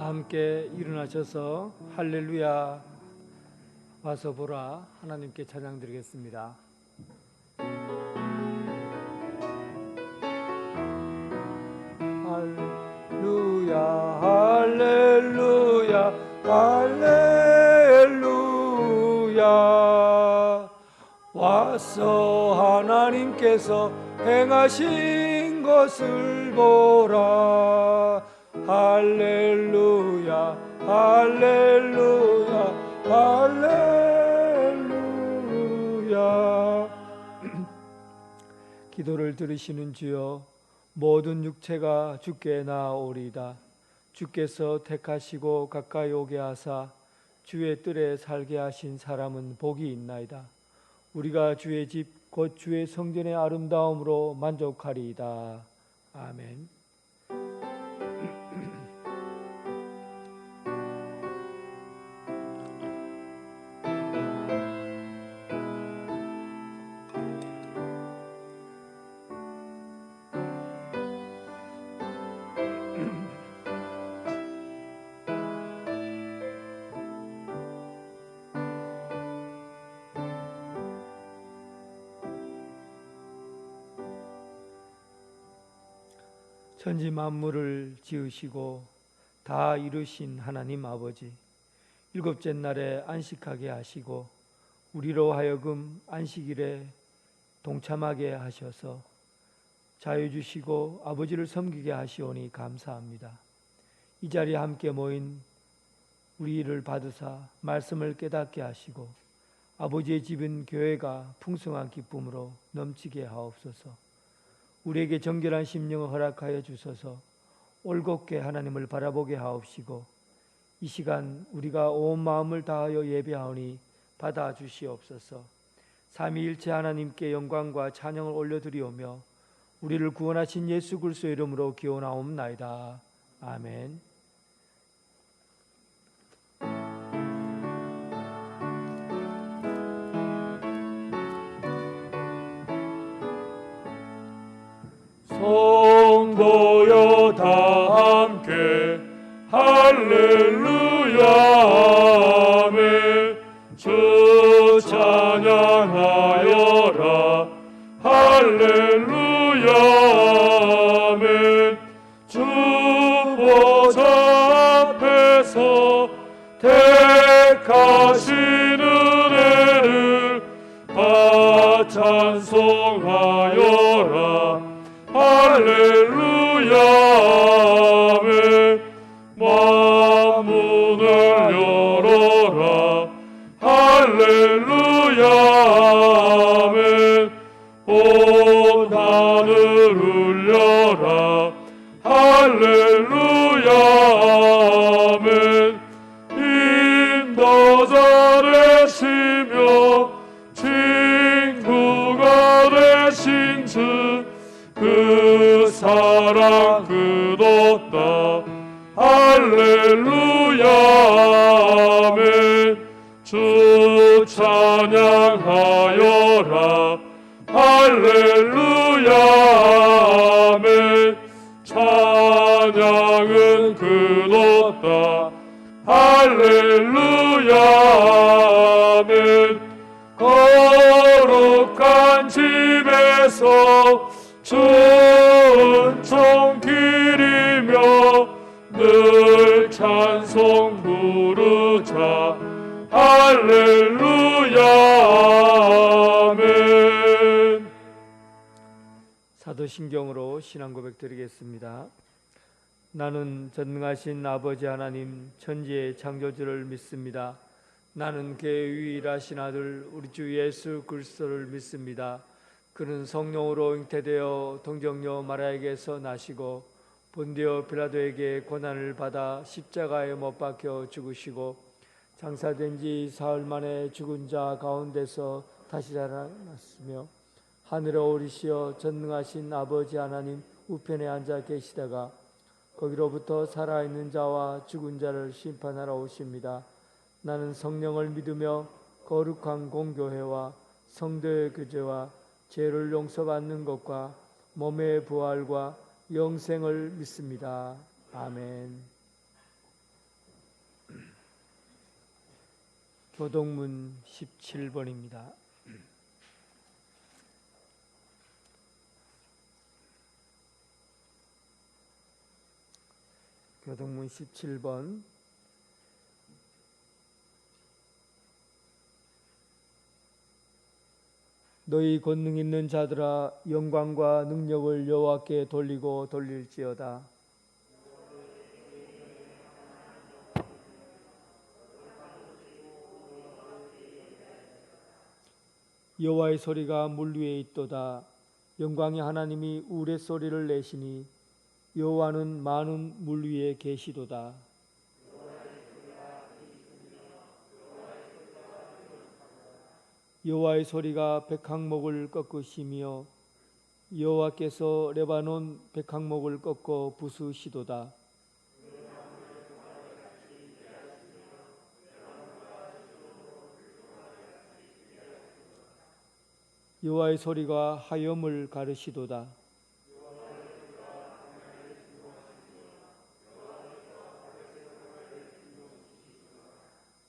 다 함께 일어나셔서 할렐루야 와서 보라 하나님께 찬양 드리겠습니다. 할렐루야 할렐루야 할렐루야 와서 하나님께서 행하신 것을 보라. 할렐루야 할렐루야 할렐루야. 기도를 들으시는 주여, 모든 육체가 주께 나아오리이다. 주께서 택하시고 가까이 오게 하사 주의 뜰에 살게 하신 사람은 복이 있나이다. 우리가 주의 집 곧 주의 성전의 아름다움으로 만족하리이다. 아멘. 천지 만물을 지으시고 다 이루신 하나님 아버지, 일곱째 날에 안식하게 하시고 우리로 하여금 안식일에 동참하게 하셔서 자유 주시고 아버지를 섬기게 하시오니 감사합니다. 이 자리에 함께 모인 우리를 받으사 말씀을 깨닫게 하시고 아버지의 집은 교회가 풍성한 기쁨으로 넘치게 하옵소서. 우리에게 정결한 심령을 허락하여 주소서. 올곧게 하나님을 바라보게 하옵시고 이 시간 우리가 온 마음을 다하여 예배하오니 받아주시옵소서. 삼위일체 하나님께 영광과 찬양을 올려드리오며 우리를 구원하신 예수 그리스도의 이름으로 기원하옵나이다. 아멘. 성도여 다 함께 할렐루야 아멘. 주 찬양하여라 할렐루야 아멘. 주 보좌 앞에서 택하신 은혜를 찬송하여라 할렐루야 아멘. 만문을 열어라 할렐루야 아멘. 온 하늘 울려라 할렐루야 아멘. 인도자 되시며 친구가 되신 주 그 사랑 끝없다 할렐루야 아멘. 주 찬양하여라 할렐루야 아멘. 찬양은 끝없다 할렐루야 아멘. 거룩한 집에서 은총 기리며 늘 찬송 부르자 할렐루야 아멘. 사도신경으로 신앙 고백 드리겠습니다. 나는 전능하신 아버지 하나님 천지의 창조주를 믿습니다. 나는 그의 유일하신 아들 우리 주 예수 그리스도를 믿습니다. 그는 성령으로 잉태되어 동정녀 마리아에게서 나시고 본디오 빌라도에게 고난을 받아 십자가에 못 박혀 죽으시고 장사된 지 사흘 만에 죽은 자 가운데서 다시 살아났으며 하늘에 오르시어 전능하신 아버지 하나님 우편에 앉아 계시다가 거기로부터 살아있는 자와 죽은 자를 심판하러 오십니다. 나는 성령을 믿으며 거룩한 공교회와 성도의 교제와 죄를 용서받는 것과 몸의 부활과 영생을 믿습니다. 아멘. 교동문 17번입니다. 교동문 17번. 너희 권능 있는 자들아 영광과 능력을 여호와께 돌리고 돌릴지어다. 여호와의 소리가 물 위에 있도다. 영광의 하나님이 우레소리를 내시니 여호와는 많은 물 위에 계시도다. 여호와의 소리가 백항목을 꺾으시며 여호와께서 레바논 백항목을 꺾어 부수시도다. 여호와의 소리가 하염을 가르시도다.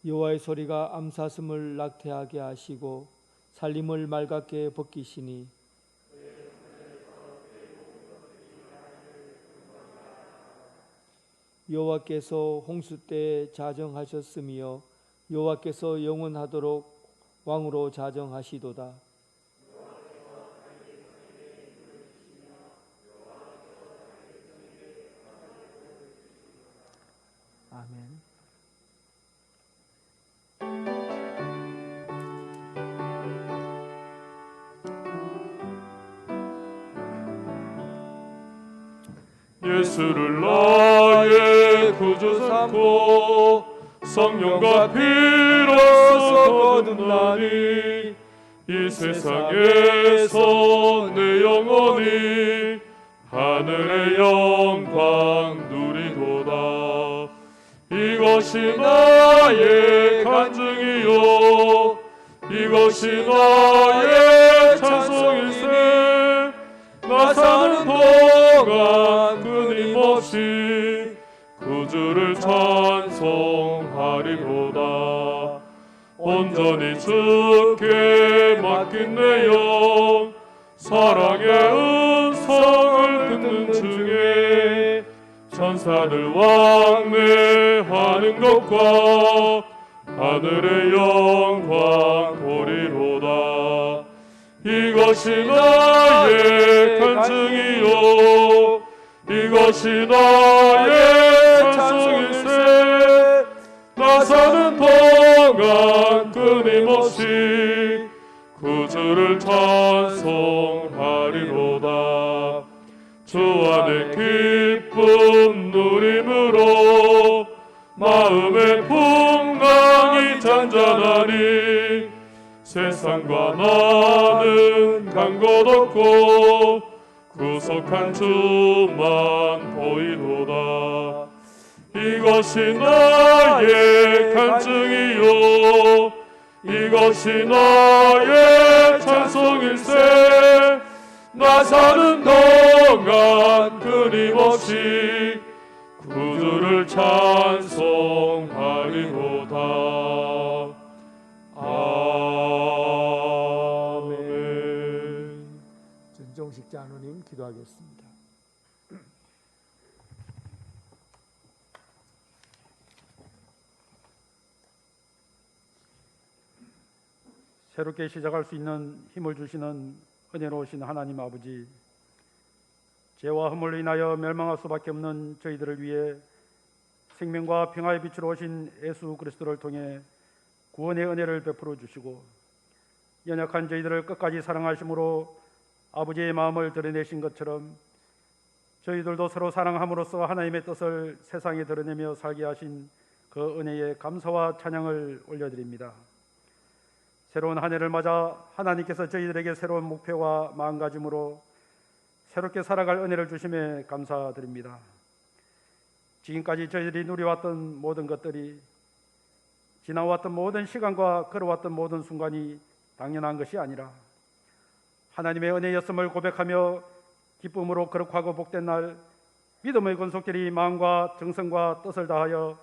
여호와의 소리가 암사슴을 낙태하게 하시고 살림을 맑게 벗기시니 여호와께서 홍수 때 자정하셨으며 여호와께서 영원하도록 왕으로 자정하시도다. 아멘. 예수를 나의 구주 삼고 성령과 피로써 거듭나니 이 세상에서 내 영혼이 하늘의 영광 누리도다. 이것이 나의 간증이요 이것이 나의 찬송일세. 나 사는 동안 끊임없이 구주를 찬송하리로다. 온전히 주께 맡긴 내 영 사랑의 음성을 듣는 중에 천사들 왕래하는 것과 하늘의 영광 보리로다. 이것이 나의 간증이요 이것이 나의 찬송일세. 나 사는 동안 끊임없이 구주를 찬송하리로다. 주 안에 기쁨 누림으로 마음의 풍랑이 잔잔하니 세상과 나는 간 것 없고 구속한 주만 보이도다. 이것이 나의 간증이요 이것이 나의 찬송일세. 나 사는 동안 끊임없이 구주를 찬송하리로다. 아멘. 전종식 장로님 기도하겠습니다. 새롭게 시작할 수 있는 힘을 주시는 은혜로우신 하나님 아버지, 죄와 허물로 인하여 멸망할 수밖에 없는 저희들을 위해 생명과 평화의 빛으로 오신 예수 그리스도를 통해 구원의 은혜를 베풀어 주시고 연약한 저희들을 끝까지 사랑하심으로 아버지의 마음을 드러내신 것처럼 저희들도 서로 사랑함으로써 하나님의 뜻을 세상에 드러내며 살게 하신 그 은혜에 감사와 찬양을 올려드립니다. 새로운 한 해를 맞아 하나님께서 저희들에게 새로운 목표와 마음가짐으로 새롭게 살아갈 은혜를 주심에 감사드립니다. 지금까지 저희들이 누려왔던 모든 것들이 지나왔던 모든 시간과 걸어왔던 모든 순간이 당연한 것이 아니라 하나님의 은혜였음을 고백하며 기쁨으로 거룩하고 복된 날 믿음의 권속들이 마음과 정성과 뜻을 다하여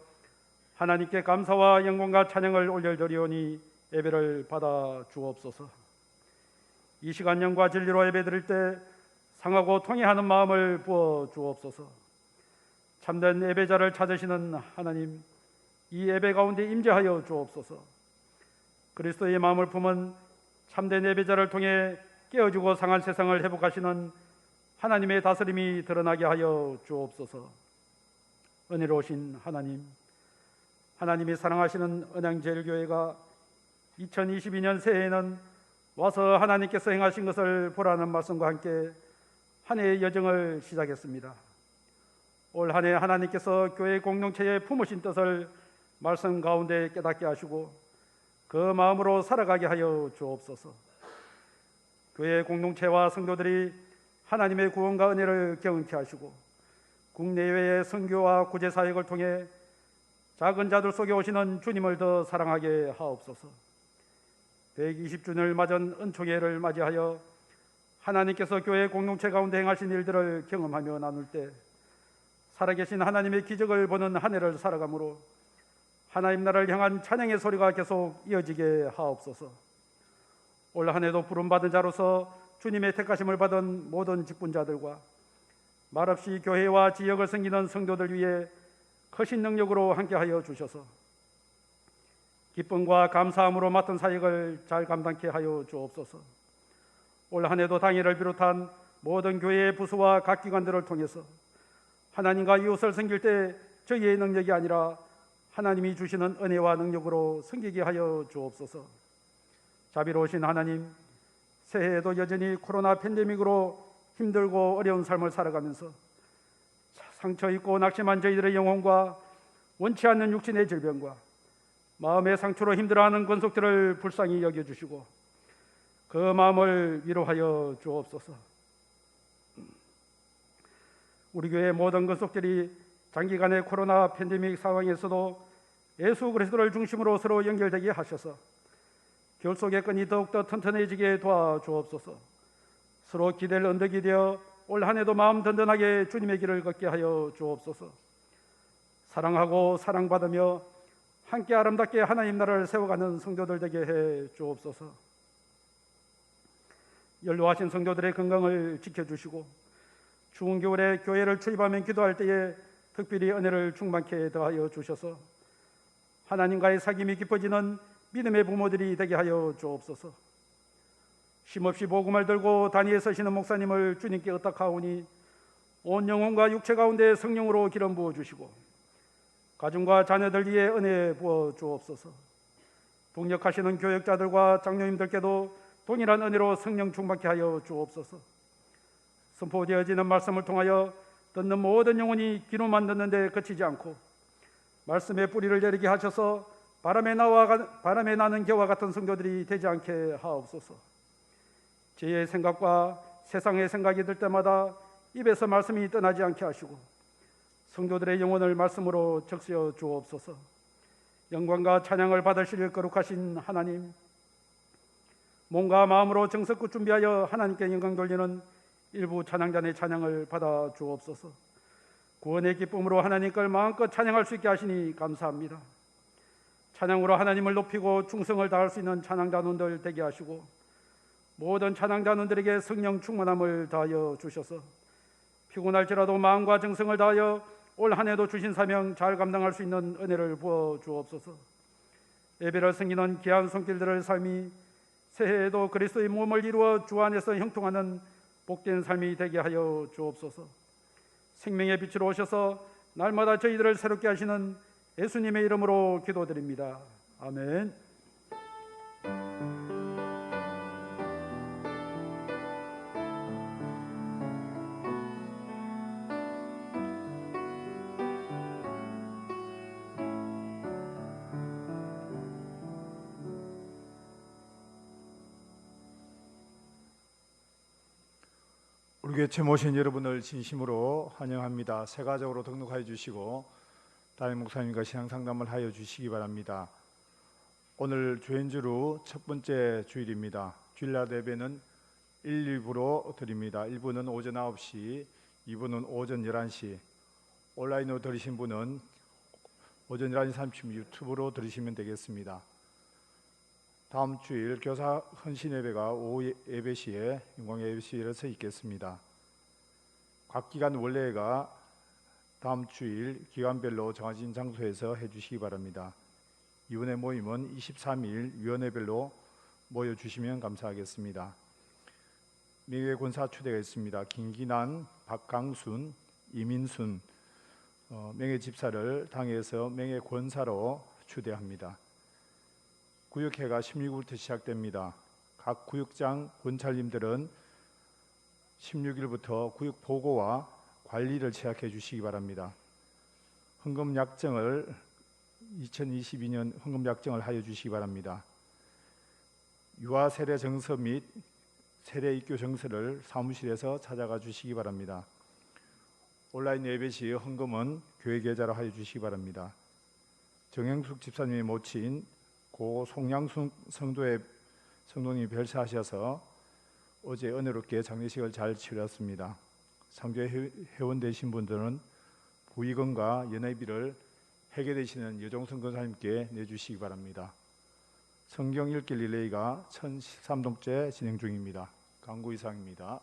하나님께 감사와 영광과 찬양을 올려드리오니 예배를 받아 주옵소서. 이 시간 영과 진리로 예배드릴 때 상하고 통회하는 마음을 부어 주옵소서. 참된 예배자를 찾으시는 하나님, 이 예배 가운데 임재하여 주옵소서. 그리스도의 마음을 품은 참된 예배자를 통해 깨어지고 상한 세상을 회복하시는 하나님의 다스림이 드러나게 하여 주옵소서. 은혜로우신 하나님, 하나님이 사랑하시는 은양제일교회가 2022년 새해에는 와서 하나님께서 행하신 것을 보라는 말씀과 함께 한 해의 여정을 시작했습니다. 올 한 해 하나님께서 교회 공동체에 품으신 뜻을 말씀 가운데 깨닫게 하시고 그 마음으로 살아가게 하여 주옵소서. 교회 공동체와 성도들이 하나님의 구원과 은혜를 경험케 하시고 국내외의 선교와 구제 사역을 통해 작은 자들 속에 오시는 주님을 더 사랑하게 하옵소서. 120주년을 맞은 은총회를 맞이하여 하나님께서 교회 공동체 가운데 행하신 일들을 경험하며 나눌 때 살아계신 하나님의 기적을 보는 한 해를 살아가므로 하나님 나라를 향한 찬양의 소리가 계속 이어지게 하옵소서. 올 한 해도 부름받은 자로서 주님의 택하심을 받은 모든 직분자들과 말없이 교회와 지역을 섬기는 성도들 위해 크신 능력으로 함께하여 주셔서 기쁨과 감사함으로 맡은 사역을 잘 감당케 하여 주옵소서. 올 한 해도 당회를 비롯한 모든 교회의 부서와 각 기관들을 통해서 하나님과 이웃을 섬길 때 저희의 능력이 아니라 하나님이 주시는 은혜와 능력으로 섬기게 하여 주옵소서. 자비로우신 하나님, 새해에도 여전히 코로나 팬데믹으로 힘들고 어려운 삶을 살아가면서 상처 입고 낙심한 저희들의 영혼과 원치 않는 육신의 질병과 마음의 상처로 힘들어하는 권속들을 불쌍히 여겨주시고 그 마음을 위로하여 주옵소서. 우리 교회 모든 권속들이 장기간의 코로나 팬데믹 상황에서도 예수 그리스도를 중심으로 서로 연결되게 하셔서 결속의 끈이 더욱더 튼튼해지게 도와주옵소서. 서로 기댈 언덕이 되어 올 한 해도 마음 든든하게 주님의 길을 걷게 하여 주옵소서. 사랑하고 사랑받으며 함께 아름답게 하나님 나라를 세워가는 성도들 되게 해 주옵소서. 연로하신 성도들의 건강을 지켜주시고 추운 겨울에 교회를 출입하면 기도할 때에 특별히 은혜를 충만케 더하여 주셔서 하나님과의 사귐이 깊어지는 믿음의 부모들이 되게 하여 주옵소서. 쉼없이 복음을 들고 단위에 서시는 목사님을 주님께 의탁하오니 온 영혼과 육체 가운데 성령으로 기름 부어 주시고 가정과 자녀들 위에 은혜 부어 주옵소서. 동력하시는 교역자들과 장로님들께도 동일한 은혜로 성령 충만케 하여 주옵소서. 선포되어지는 말씀을 통하여 듣는 모든 영혼이 귀로만 듣는데 그치지 않고 말씀의 뿌리를 내리게 하셔서 바람에 나는 겨와 같은 성도들이 되지 않게 하옵소서. 제 생각과 세상의 생각이 들 때마다 입에서 말씀이 떠나지 않게 하시고 성도들의 영혼을 말씀으로 적시어 주옵소서. 영광과 찬양을 받으실 거룩하신 하나님, 몸과 마음으로 정석껏 준비하여 하나님께 영광 돌리는 일부 찬양단의 찬양을 받아 주옵소서. 구원의 기쁨으로 하나님 걸 마음껏 찬양할 수 있게 하시니 감사합니다. 찬양으로 하나님을 높이고 충성을 다할 수 있는 찬양단원들 되게 하시고 모든 찬양단원들에게 성령 충만함을 다하여 주셔서 피곤할지라도 마음과 정성을 다하여 올 한 해도 주신 사명 잘 감당할 수 있는 은혜를 부어 주옵소서. 예배를 섬기는 귀한 손길들의 삶이 새해에도 그리스도의 몸을 이루어 주 안에서 형통하는 복된 삶이 되게 하여 주옵소서. 생명의 빛으로 오셔서 날마다 저희들을 새롭게 하시는 예수님의 이름으로 기도드립니다. 아멘. 우리 교회 처음 오신 여러분을 진심으로 환영합니다. 새 가족으로 등록하여 주시고 담임 목사님과 신앙 상담을 하여 주시기 바랍니다. 오늘 주연주로 첫 번째 주일입니다. 주일날 예배는 1, 2부로 드립니다. 1부는 오전 9시, 2부는 오전 11시. 온라인으로 들으신 분은 오전 11시 30분 유튜브로 들으시면 되겠습니다. 다음 주일 교사 헌신 예배가 오후 예배 시에 영광 예배실에서 있겠습니다. 각 기간 원래가 다음 주일 기간별로 정해진 장소에서 해주시기 바랍니다. 이번에 모임은 23일 위원회별로 모여주시면 감사하겠습니다. 명예 권사 초대가 있습니다. 김기난, 박강순, 이민순 명예 집사를 당에서 명예 권사로 추대합니다. 구역회가 16일부터 시작됩니다. 각 구역장 권찰님들은 16일부터 구역 보고와 관리를 시작해 주시기 바랍니다. 헌금 약정을 2022년 헌금 약정을 하여 주시기 바랍니다. 유아 세례 정서 및 세례 입교 정서를 사무실에서 찾아가 주시기 바랍니다. 온라인 예배 시 헌금은 교회 계좌로 하여 주시기 바랍니다. 정영숙 집사님이 모친 고 송양순 성도님이 별세하셔서 어제 은혜롭게 장례식을 잘 치렀습니다. 상주회 회원 되신 분들은 부의금과 연회비를 회계되시는 여종선 권사님께 내주시기 바랍니다. 성경 읽기 릴레이가 1013동째 진행 중입니다. 강구 이상입니다.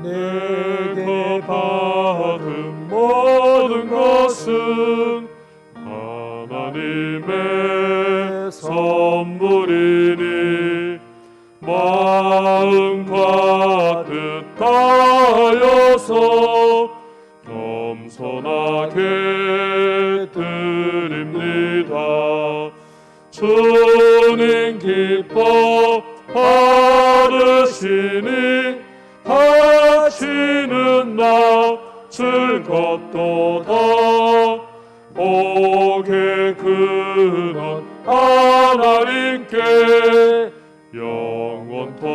내게 받은 모든 것은 하나님의 선물이니 마음과 뜻 다하여서 겸손하게 드립니다. 주님 기뻐 받으시니 다치는 나 즐겁도다. 복의 근원 하나님께 영원토록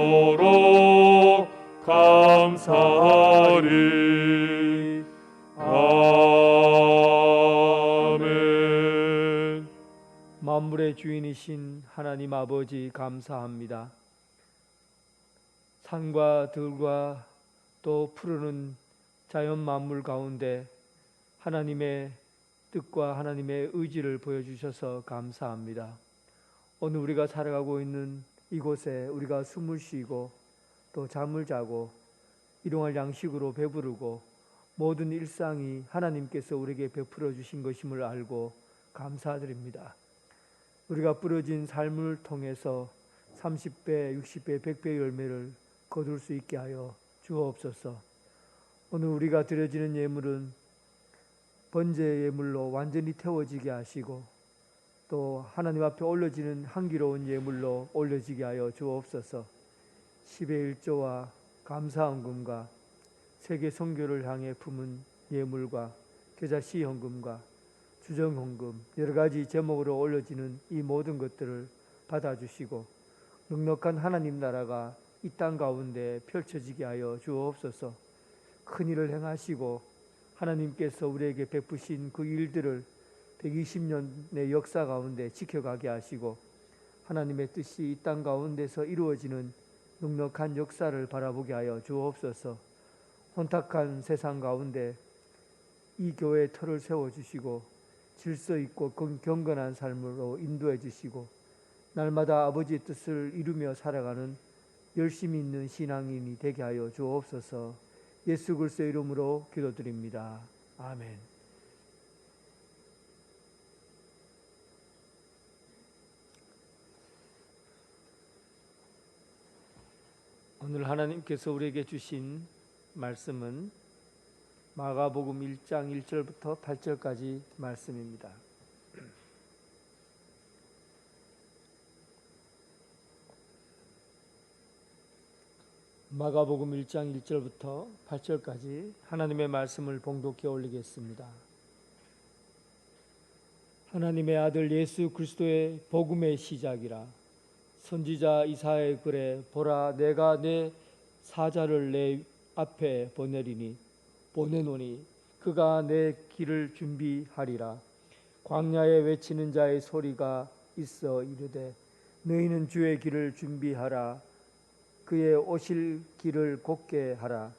감사하리. 아멘. 만물의 주인이신 하나님 아버지 감사합니다. 산과 들과 또 푸르는 자연 만물 가운데 하나님의 뜻과 하나님의 의지를 보여주셔서 감사합니다. 오늘 우리가 살아가고 있는 이곳에 우리가 숨을 쉬고 또 잠을 자고 일용할 양식으로 배부르고 모든 일상이 하나님께서 우리에게 베풀어 주신 것임을 알고 감사드립니다. 우리가 부러진 삶을 통해서 30배, 60배, 100배 열매를 거둘 수 있게 하여 주옵소서. 오늘 우리가 드려지는 예물은 번제 예물로 완전히 태워지게 하시고 또 하나님 앞에 올려지는 향기로운 예물로 올려지게 하여 주옵소서. 10의 1조와 감사헌금과 세계 선교를 향해 품은 예물과 계좌 시헌금과 주정헌금 여러 가지 제목으로 올려지는 이 모든 것들을 받아주시고 넉넉한 하나님 나라가 이 땅 가운데 펼쳐지게 하여 주옵소서. 큰 일을 행하시고 하나님께서 우리에게 베푸신 그 일들을 120년의 역사 가운데 지켜가게 하시고 하나님의 뜻이 이 땅 가운데서 이루어지는 넉넉한 역사를 바라보게 하여 주옵소서. 혼탁한 세상 가운데 이 교회의 터를 세워주시고 질서 있고 경건한 삶으로 인도해 주시고 날마다 아버지의 뜻을 이루며 살아가는 열심히 있는 신앙인이 되게 하여 주옵소서. 예수 그리스도의 이름으로 기도드립니다. 아멘. 오늘 하나님께서 우리에게 주신 말씀은 마가복음 1장 1절부터 8절까지 말씀입니다. 마가복음 1장 1절부터 8절까지 하나님의 말씀을 봉독해 올리겠습니다. 하나님의 아들 예수 그리스도의 복음의 시작이라. 선지자 이사야의 글에 보라 내가 내 사자를 내 앞에 보내노니 그가 내 길을 준비하리라. 광야에 외치는 자의 소리가 있어 이르되 너희는 주의 길을 준비하라. 그의 오실 길을 곧게 하라.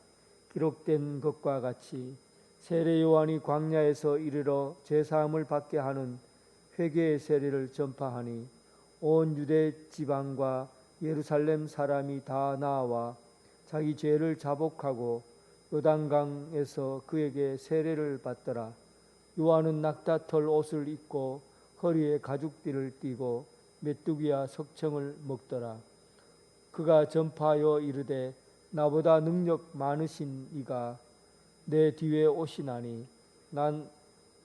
기록된 것과 같이 세례 요한이 광야에서 이르러 제사함을 받게 하는 회개의 세례를 전파하니 온 유대 지방과 예루살렘 사람이 다 나와 자기 죄를 자복하고 요단강에서 그에게 세례를 받더라. 요한은 낙타털 옷을 입고 허리에 가죽띠를 띠고 메뚜기와 석청을 먹더라. 그가 전파하여 이르되 나보다 능력 많으신 이가 내 뒤에 오시나니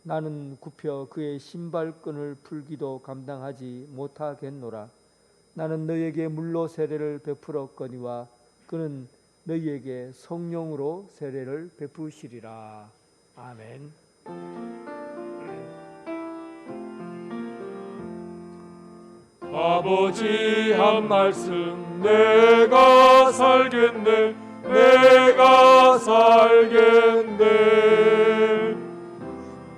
나는 굽혀 그의 신발끈을 풀기도 감당하지 못하겠노라. 나는 너희에게 물로 세례를 베풀었거니와 그는 너희에게 성령으로 세례를 베푸시리라. 아멘. 아버지 한 말씀 내가 살겠네 내가 살겠네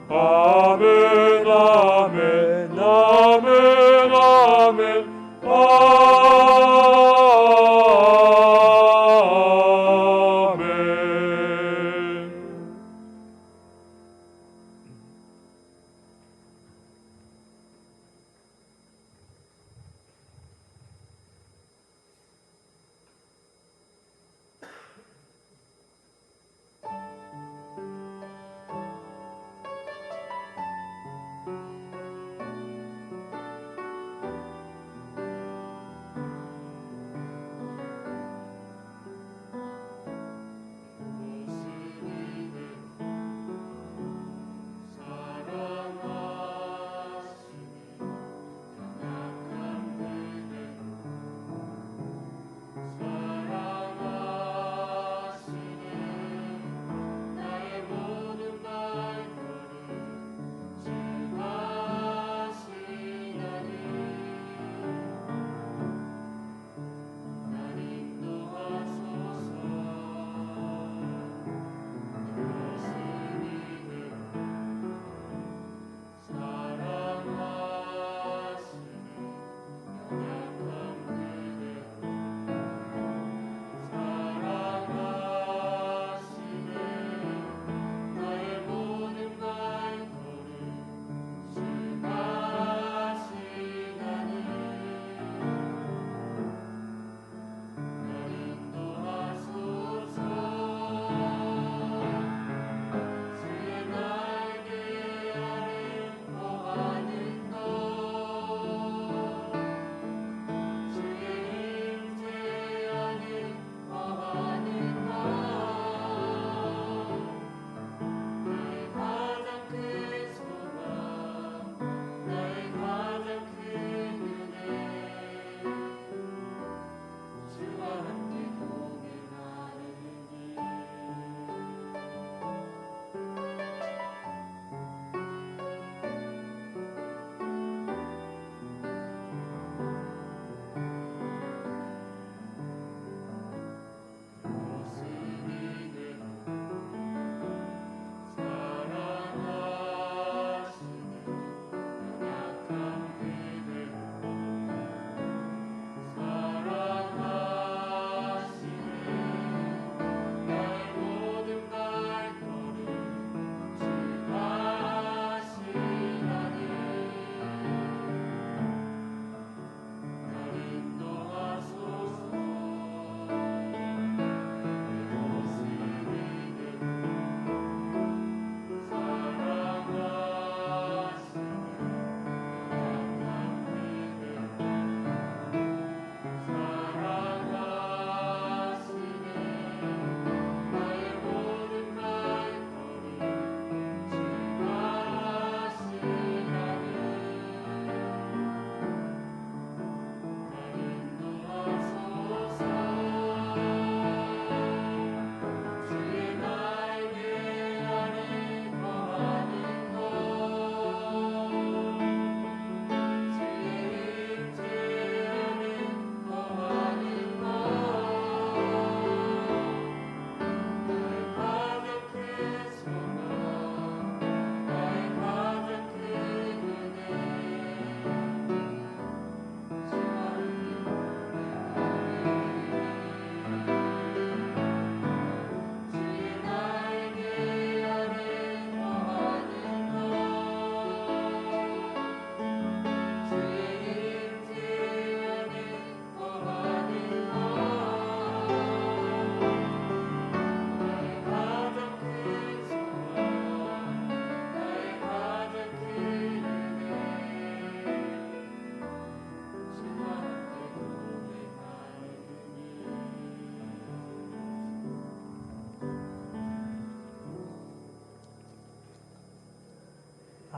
아멘 아멘 아멘 아멘 아멘.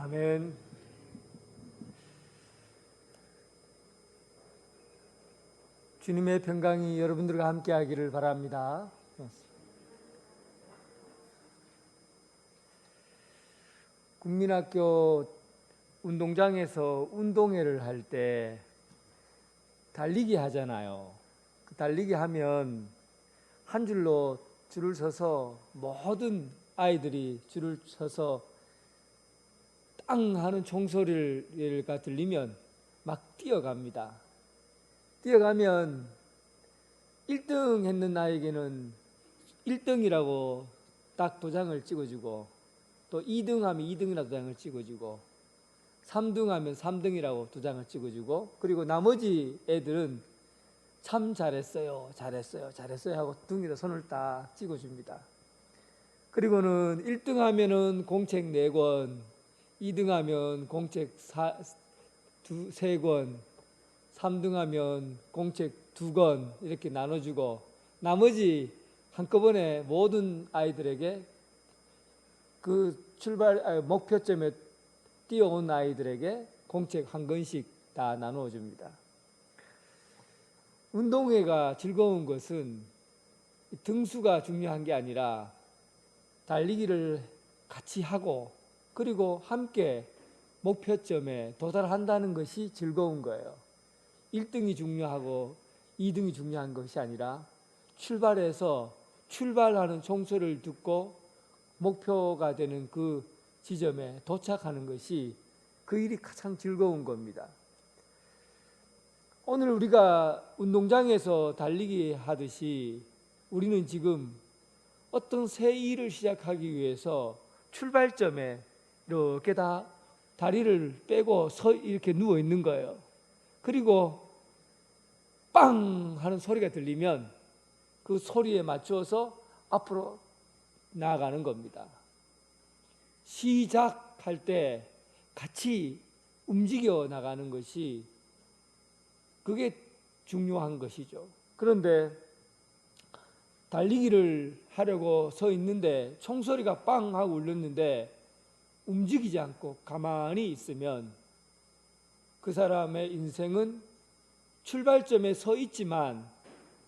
아멘. 주님의 평강이 여러분들과 함께하기를 바랍니다. 국민학교 운동장에서 운동회를 할 때 달리기 하잖아요. 그 달리기 하면 한 줄을 서서 모든 아이들이 줄을 서서 땅 하는 총소리가 들리면 막 뛰어갑니다. 뛰어가면 1등 했는 아이에게는 1등이라고 딱 도장을 찍어주고, 또 2등 하면 2등이라고 도장을 찍어주고, 3등 하면 3등이라고 도장을 찍어주고, 그리고 나머지 애들은 참 잘했어요, 잘했어요, 잘했어요 하고 등에다 손을 딱 찍어줍니다. 그리고는 1등 하면은 공책 4권, 2등 하면 공책 3권, 3등 하면 공책 2권 이렇게 나눠주고, 나머지 한꺼번에 모든 아이들에게 그 목표점에 뛰어온 아이들에게 공책 1권씩 다 나누어 줍니다. 운동회가 즐거운 것은 등수가 중요한 게 아니라 달리기를 같이 하고, 그리고 함께 목표점에 도달한다는 것이 즐거운 거예요. 1등이 중요하고 2등이 중요한 것이 아니라 출발해서 출발하는 총소리를 듣고 목표가 되는 그 지점에 도착하는 것이 그 일이 가장 즐거운 겁니다. 오늘 우리가 운동장에서 달리기 하듯이 우리는 지금 어떤 새 일을 시작하기 위해서 출발점에 이렇게 다 다리를 빼고 이렇게 누워 있는 거예요. 그리고 빵 하는 소리가 들리면 그 소리에 맞추어서 앞으로 나아가는 겁니다. 시작할 때 같이 움직여 나가는 것이 그게 중요한 것이죠. 그런데 달리기를 하려고 서 있는데 총소리가 빵 하고 울렸는데 움직이지 않고 가만히 있으면 그 사람의 인생은 출발점에 서 있지만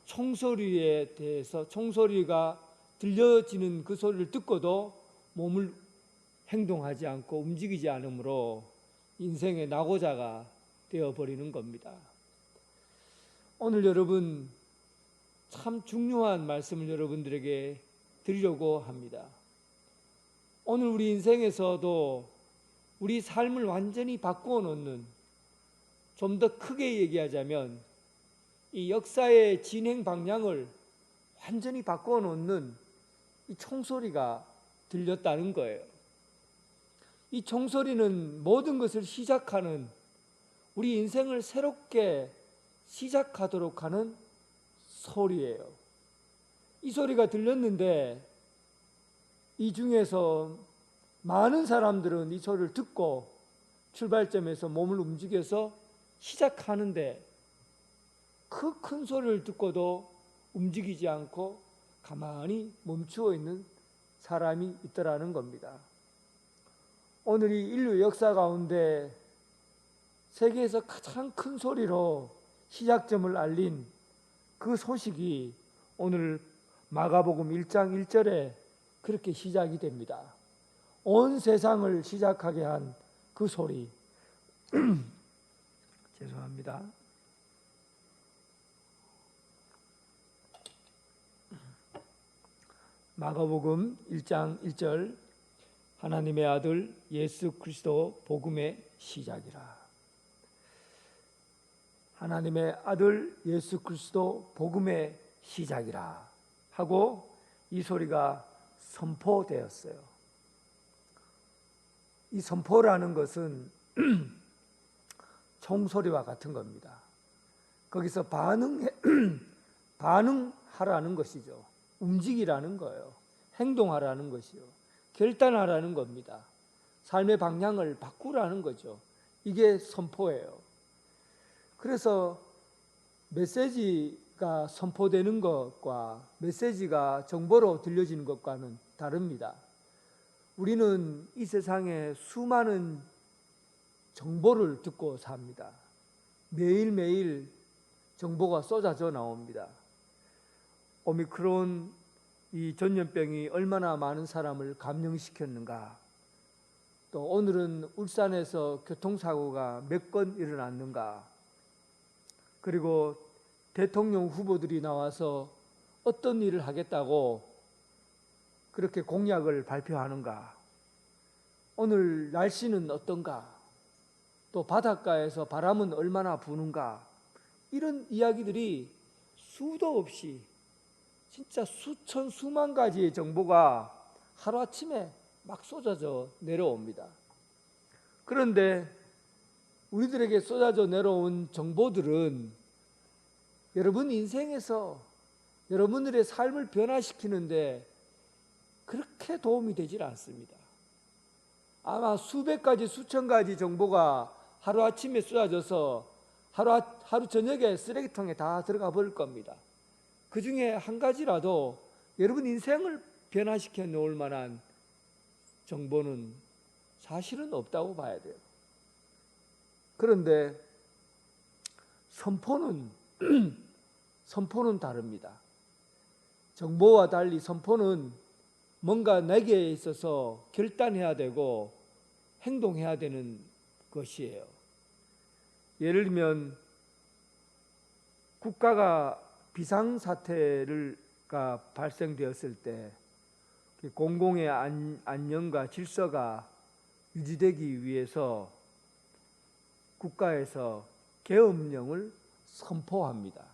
총소리에 대해서, 총소리가 들려지는 그 소리를 듣고도 몸을 행동하지 않고 움직이지 않으므로 인생의 낙오자가 되어버리는 겁니다. 오늘 여러분, 참 중요한 말씀을 여러분들에게 드리려고 합니다. 오늘 우리 인생에서도 우리 삶을 완전히 바꾸어 놓는, 좀 더 크게 얘기하자면 이 역사의 진행 방향을 완전히 바꾸어 놓는 이 총소리가 들렸다는 거예요. 이 총소리는 모든 것을 시작하는, 우리 인생을 새롭게 시작하도록 하는 소리예요. 이 소리가 들렸는데 이 중에서 많은 사람들은 이 소리를 듣고 출발점에서 몸을 움직여서 시작하는데 그 큰 소리를 듣고도 움직이지 않고 가만히 멈추어 있는 사람이 있더라는 겁니다. 오늘 이 인류 역사 가운데 세계에서 가장 큰 소리로 시작점을 알린 그 소식이 오늘 마가복음 1장 1절에 그렇게 시작이 됩니다. 온 세상을 시작하게 한 그 소리. 죄송합니다. 마가복음 1장 1절, 하나님의 아들 예수 그리스도 복음의 시작이라. 하나님의 아들 예수 그리스도 복음의 시작이라 하고 이 소리가 선포되었어요. 이 선포라는 것은 총소리와 같은 겁니다. 거기서 반응하라는 것이죠. 움직이라는 거예요. 행동하라는 것이요. 결단하라는 겁니다. 삶의 방향을 바꾸라는 거죠. 이게 선포예요. 그래서 메시지가 선포되는 것과 메시지가 정보로 들려지는 것과는 다릅니다. 우리는 이 세상에 수많은 정보를 듣고 삽니다. 매일매일 정보가 쏟아져 나옵니다. 오미크론 이 전염병이 얼마나 많은 사람을 감염시켰는가, 또 오늘은 울산에서 교통사고가 몇 건 일어났는가, 그리고 대통령 후보들이 나와서 어떤 일을 하겠다고 그렇게 공약을 발표하는가, 오늘 날씨는 어떤가, 또 바닷가에서 바람은 얼마나 부는가, 이런 이야기들이 수도 없이 진짜 수천 수만 가지의 정보가 하루아침에 막 쏟아져 내려옵니다. 그런데 우리들에게 쏟아져 내려온 정보들은 여러분 인생에서 여러분들의 삶을 변화시키는데 그렇게 도움이 되질 않습니다. 아마 수백 가지 수천 가지 정보가 하루아침에 쏟아져서 하루 저녁에 쓰레기통에 다 들어가 버릴 겁니다. 그 중에 한 가지라도 여러분 인생을 변화시켜 놓을 만한 정보는 사실은 없다고 봐야 돼요. 그런데 선포는 다릅니다. 정보와 달리 선포는 뭔가 내게 있어서 결단해야 되고 행동해야 되는 것이에요. 예를 들면 국가가 비상사태가 발생되었을 때 공공의 안녕과 질서가 유지되기 위해서 국가에서 계엄령을 선포합니다.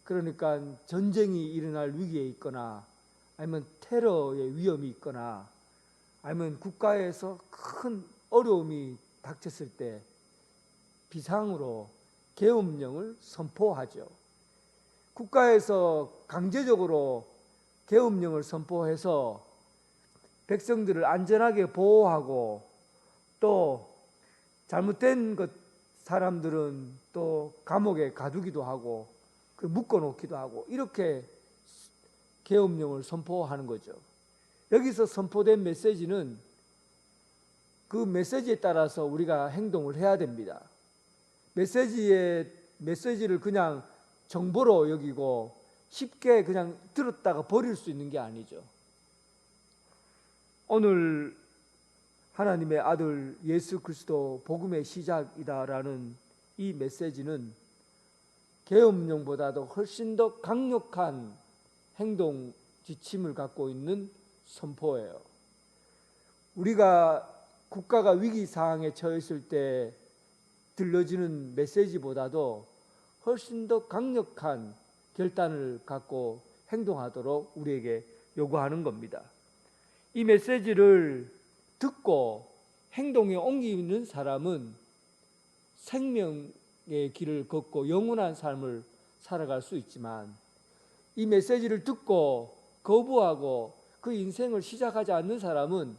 그러니까 전쟁이 일어날 위기에 있거나 아니면 테러의 위험이 있거나 아니면 국가에서 큰 어려움이 닥쳤을 때 비상으로 계엄령을 선포하죠. 국가에서 강제적으로 계엄령을 선포해서 백성들을 안전하게 보호하고 또 잘못된 사람들은 또 감옥에 가두기도 하고 묶어놓기도 하고 이렇게 계엄령을 선포하는 거죠. 여기서 선포된 메시지는 그 메시지에 따라서 우리가 행동을 해야 됩니다. 메시지를 그냥 정보로 여기고 쉽게 그냥 들었다가 버릴 수 있는 게 아니죠. 오늘 하나님의 아들 예수 그리스도 복음의 시작이다라는 이 메시지는 계엄령보다도 훨씬 더 강력한 행동 지침을 갖고 있는 선포예요. 우리가 국가가 위기 상황에 처했을 때 들려지는 메시지보다도 훨씬 더 강력한 결단을 갖고 행동하도록 우리에게 요구하는 겁니다. 이 메시지를 듣고 행동에 옮기는 사람은 생명의 길을 걷고 영원한 삶을 살아갈 수 있지만 이 메시지를 듣고 거부하고 그 인생을 시작하지 않는 사람은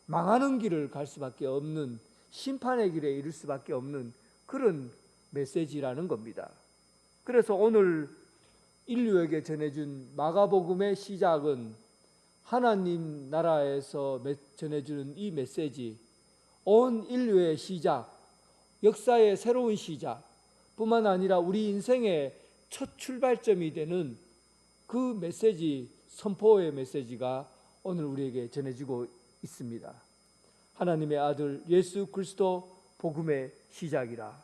망하는 길을 갈 수밖에 없는, 심판의 길에 이를 수밖에 없는 그런 메시지라는 겁니다. 그래서 오늘 인류에게 전해준 마가복음의 시작은 하나님 나라에서 전해주는 이 메시지, 온 인류의 시작, 역사의 새로운 시작 뿐만 아니라 우리 인생의 첫 출발점이 되는 그 메시지, 선포의 메시지가 오늘 우리에게 전해지고 있습니다. 하나님의 아들 예수 그리스도 복음의 시작이라.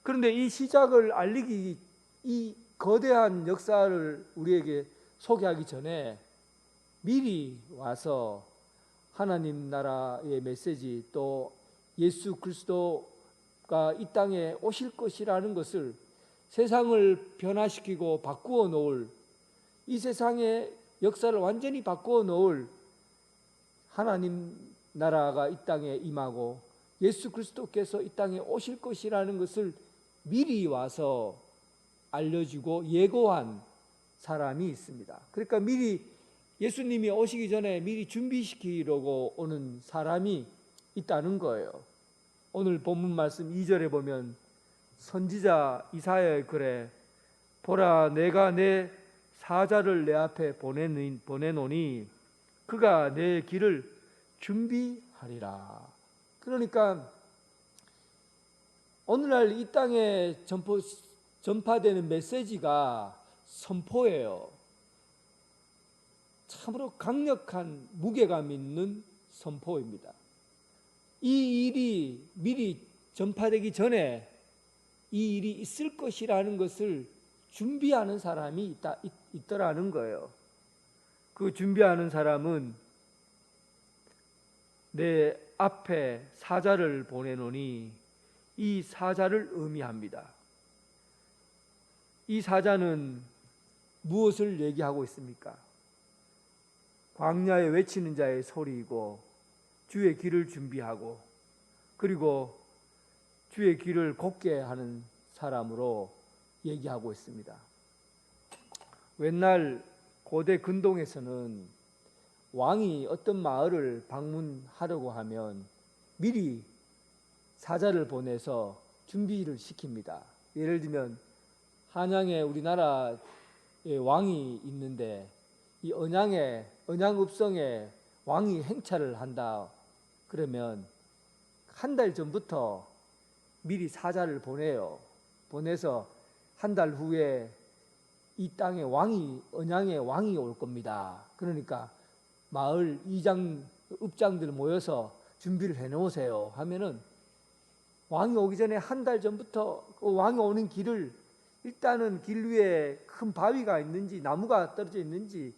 그런데 이 시작을 알리기, 이 거대한 역사를 우리에게 소개하기 전에 미리 와서 하나님 나라의 메시지, 또 예수 그리스도가 이 땅에 오실 것이라는 것을, 세상을 변화시키고 바꾸어 놓을, 이 세상의 역사를 완전히 바꾸어 놓을 하나님 나라가 이 땅에 임하고 예수 그리스도께서 이 땅에 오실 것이라는 것을 미리 와서 알려주고 예고한 사람이 있습니다. 그러니까 미리 예수님이 오시기 전에 미리 준비시키려고 오는 사람이 있다는 거예요. 오늘 본문 말씀 2절에 보면 선지자 이사야의 글에 보라 내가 내 사자를 내 앞에 보내노니 그가 내 길을 준비하리라. 그러니까 오늘날 이 땅에 전파되는 메시지가 선포예요. 참으로 강력한 무게감 있는 선포입니다. 이 일이 미리 전파되기 전에 이 일이 있을 것이라는 것을 준비하는 사람이 있더라는 거예요. 그 준비하는 사람은 내 앞에 사자를 보내노니 이 사자를 의미합니다. 이 사자는 무엇을 얘기하고 있습니까? 광야에 외치는 자의 소리이고 주의 길을 준비하고 그리고 주의 길을 걷게 하는 사람으로 얘기하고 있습니다. 옛날 고대 근동에서는 왕이 어떤 마을을 방문하려고 하면 미리 사자를 보내서 준비를 시킵니다. 예를 들면 한양에 우리나라에 왕이 있는데 이 언양읍성에 왕이 행차를 한다 그러면 한 달 전부터 미리 사자를 보내요. 보내서 한 달 후에 이 땅에 언양에 왕이 올 겁니다. 그러니까 마을 읍장들 모여서 준비를 해놓으세요 하면은 왕이 오기 전에 한 달 전부터 그 왕이 오는 길을 일단은 길 위에 큰 바위가 있는지 나무가 떨어져 있는지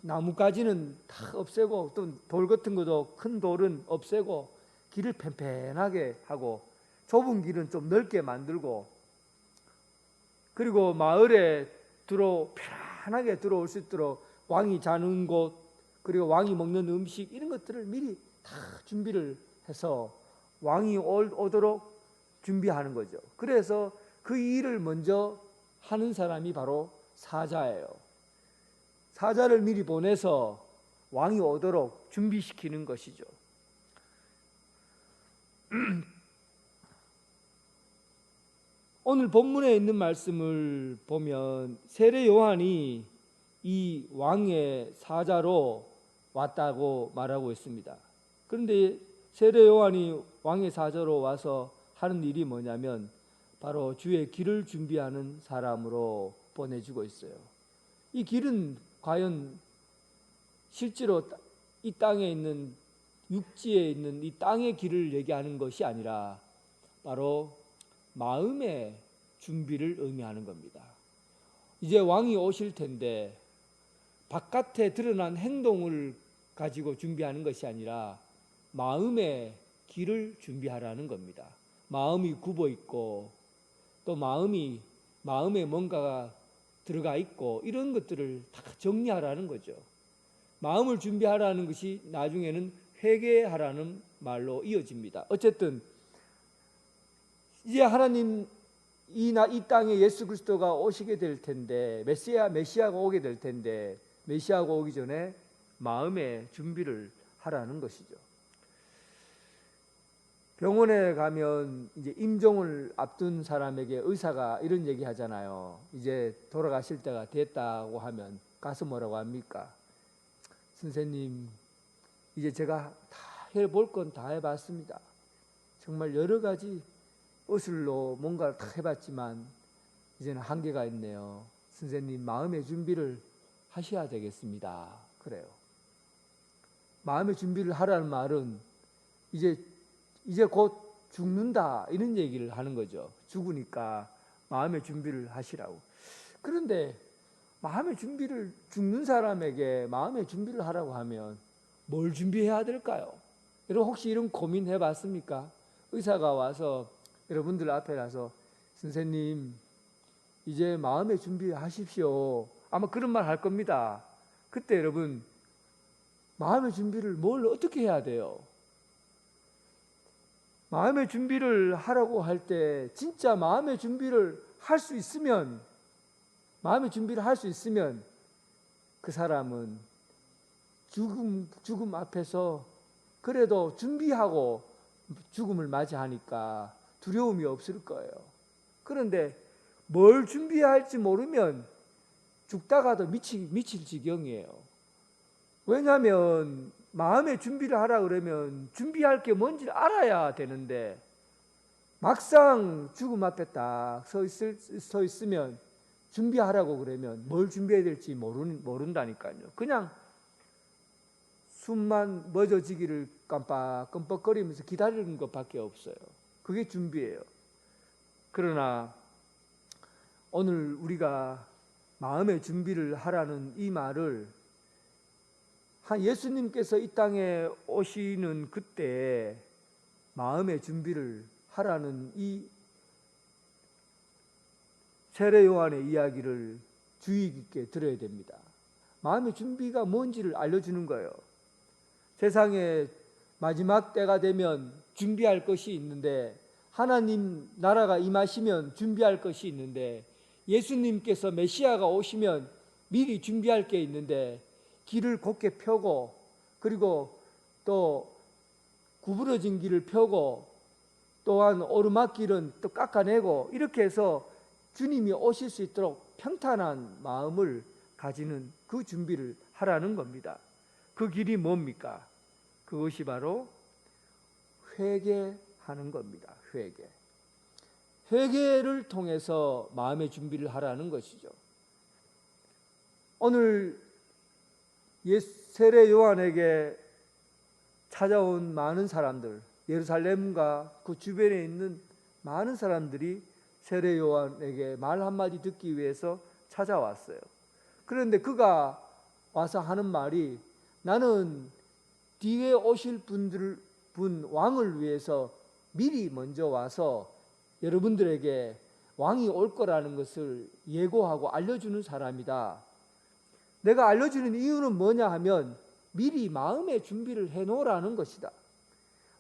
나무까지는 다 없애고 또 돌 같은 것도 큰 돌은 없애고 길을 팽팽하게 하고 좁은 길은 좀 넓게 만들고 그리고 마을에 편안하게 들어올 수 있도록 왕이 자는 곳 그리고 왕이 먹는 음식 이런 것들을 미리 다 준비를 해서 왕이 오도록 준비하는 거죠. 그래서 그 일을 먼저 하는 사람이 바로 사자예요. 사자를 미리 보내서 왕이 오도록 준비시키는 것이죠. 오늘 본문에 있는 말씀을 보면 세례 요한이 이 왕의 사자로 왔다고 말하고 있습니다. 그런데 세례 요한이 왕의 사자로 와서 하는 일이 뭐냐면 바로 주의 길을 준비하는 사람으로 보내주고 있어요. 이 길은 과연 실제로 이 땅에 있는 육지에 있는 이 땅의 길을 얘기하는 것이 아니라 바로 마음의 준비를 의미하는 겁니다. 이제 왕이 오실 텐데 바깥에 드러난 행동을 가지고 준비하는 것이 아니라 마음의 길을 준비하라는 겁니다. 마음이 굽어 있고 또 마음에 뭔가가 들어가 있고 이런 것들을 다 정리하라는 거죠. 마음을 준비하라는 것이 나중에는 회개하라는 말로 이어집니다. 어쨌든 이제 하나님 이 땅에 예수 그리스도가 오시게 될 텐데 메시아가 오게 될 텐데 메시아가 오기 전에 마음의 준비를 하라는 것이죠. 병원에 가면 이제 임종을 앞둔 사람에게 의사가 이런 얘기 하잖아요. 이제 돌아가실 때가 됐다고 하면 가서 뭐라고 합니까? 선생님, 이제 제가 다 해볼 건 다 해봤습니다. 정말 여러 가지 의술로 뭔가를 다 해봤지만 이제는 한계가 있네요. 선생님, 마음의 준비를 하셔야 되겠습니다. 그래요. 마음의 준비를 하라는 말은 이제 곧 죽는다 이런 얘기를 하는 거죠. 죽으니까 마음의 준비를 하시라고. 그런데 마음의 준비를 죽는 사람에게 마음의 준비를 하라고 하면 뭘 준비해야 될까요? 여러분 혹시 이런 고민 해봤습니까? 의사가 와서 여러분들 앞에 가서 선생님 이제 마음의 준비하십시오. 아마 그런 말 할 겁니다. 그때 여러분 마음의 준비를 뭘 어떻게 해야 돼요? 마음의 준비를 하라고 할 때 진짜 마음의 준비를 할 수 있으면 그 사람은 죽음 앞에서 그래도 준비하고 죽음을 맞이하니까 두려움이 없을 거예요. 그런데 뭘 준비해야 할지 모르면 죽다가도 미칠 지경이에요. 왜냐하면 마음의 준비를 하라 그러면 준비할 게 뭔지 알아야 되는데 막상 죽음 앞에 딱 서 있으면 준비하라고 그러면 뭘 준비해야 될지 모른다니까요. 그냥 숨만 멎어지기를 깜빡깜빡거리면서 기다리는 것밖에 없어요. 그게 준비예요. 그러나 오늘 우리가 마음의 준비를 하라는 이 말을 예수님께서 이 땅에 오시는 그때 마음의 준비를 하라는 이 세례 요한의 이야기를 주의 깊게 들어야 됩니다. 마음의 준비가 뭔지를 알려주는 거예요. 세상에 마지막 때가 되면 준비할 것이 있는데, 하나님 나라가 임하시면 준비할 것이 있는데, 예수님께서 메시아가 오시면 미리 준비할 게 있는데, 길을 곧게 펴고, 그리고 또 구부러진 길을 펴고, 또한 오르막길은 또 깎아내고, 이렇게 해서 주님이 오실 수 있도록 평탄한 마음을 가지는 그 준비를 하라는 겁니다. 그 길이 뭡니까? 그것이 바로 회개하는 겁니다. 회개를 통해서 마음의 준비를 하라는 것이죠. 오늘 세례 요한에게 찾아온 많은 사람들, 예루살렘과 그 주변에 있는 많은 사람들이 세례 요한에게 말 한마디 듣기 위해서 찾아왔어요. 그런데 그가 와서 하는 말이, 나는 뒤에 오실 왕을 위해서 미리 먼저 와서 여러분들에게 왕이 올 거라는 것을 예고하고 알려주는 사람이다. 내가 알려주는 이유는 뭐냐 하면 미리 마음의 준비를 해놓으라는 것이다.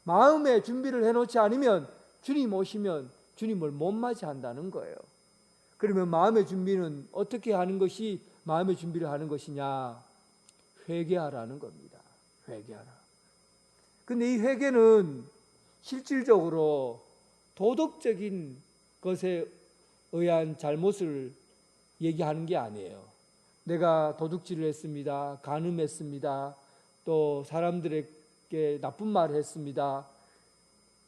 마음의 준비를 해놓지 않으면 주님 오시면 주님을 못 맞이한다는 거예요. 그러면 마음의 준비는 어떻게 하는 것이 마음의 준비를 하는 것이냐? 회개하라는 겁니다. 회개하라. 근데 이 회개는 실질적으로 도덕적인 것에 의한 잘못을 얘기하는 게 아니에요. 내가 도둑질을 했습니다. 간음했습니다. 또 사람들에게 나쁜 말을 했습니다.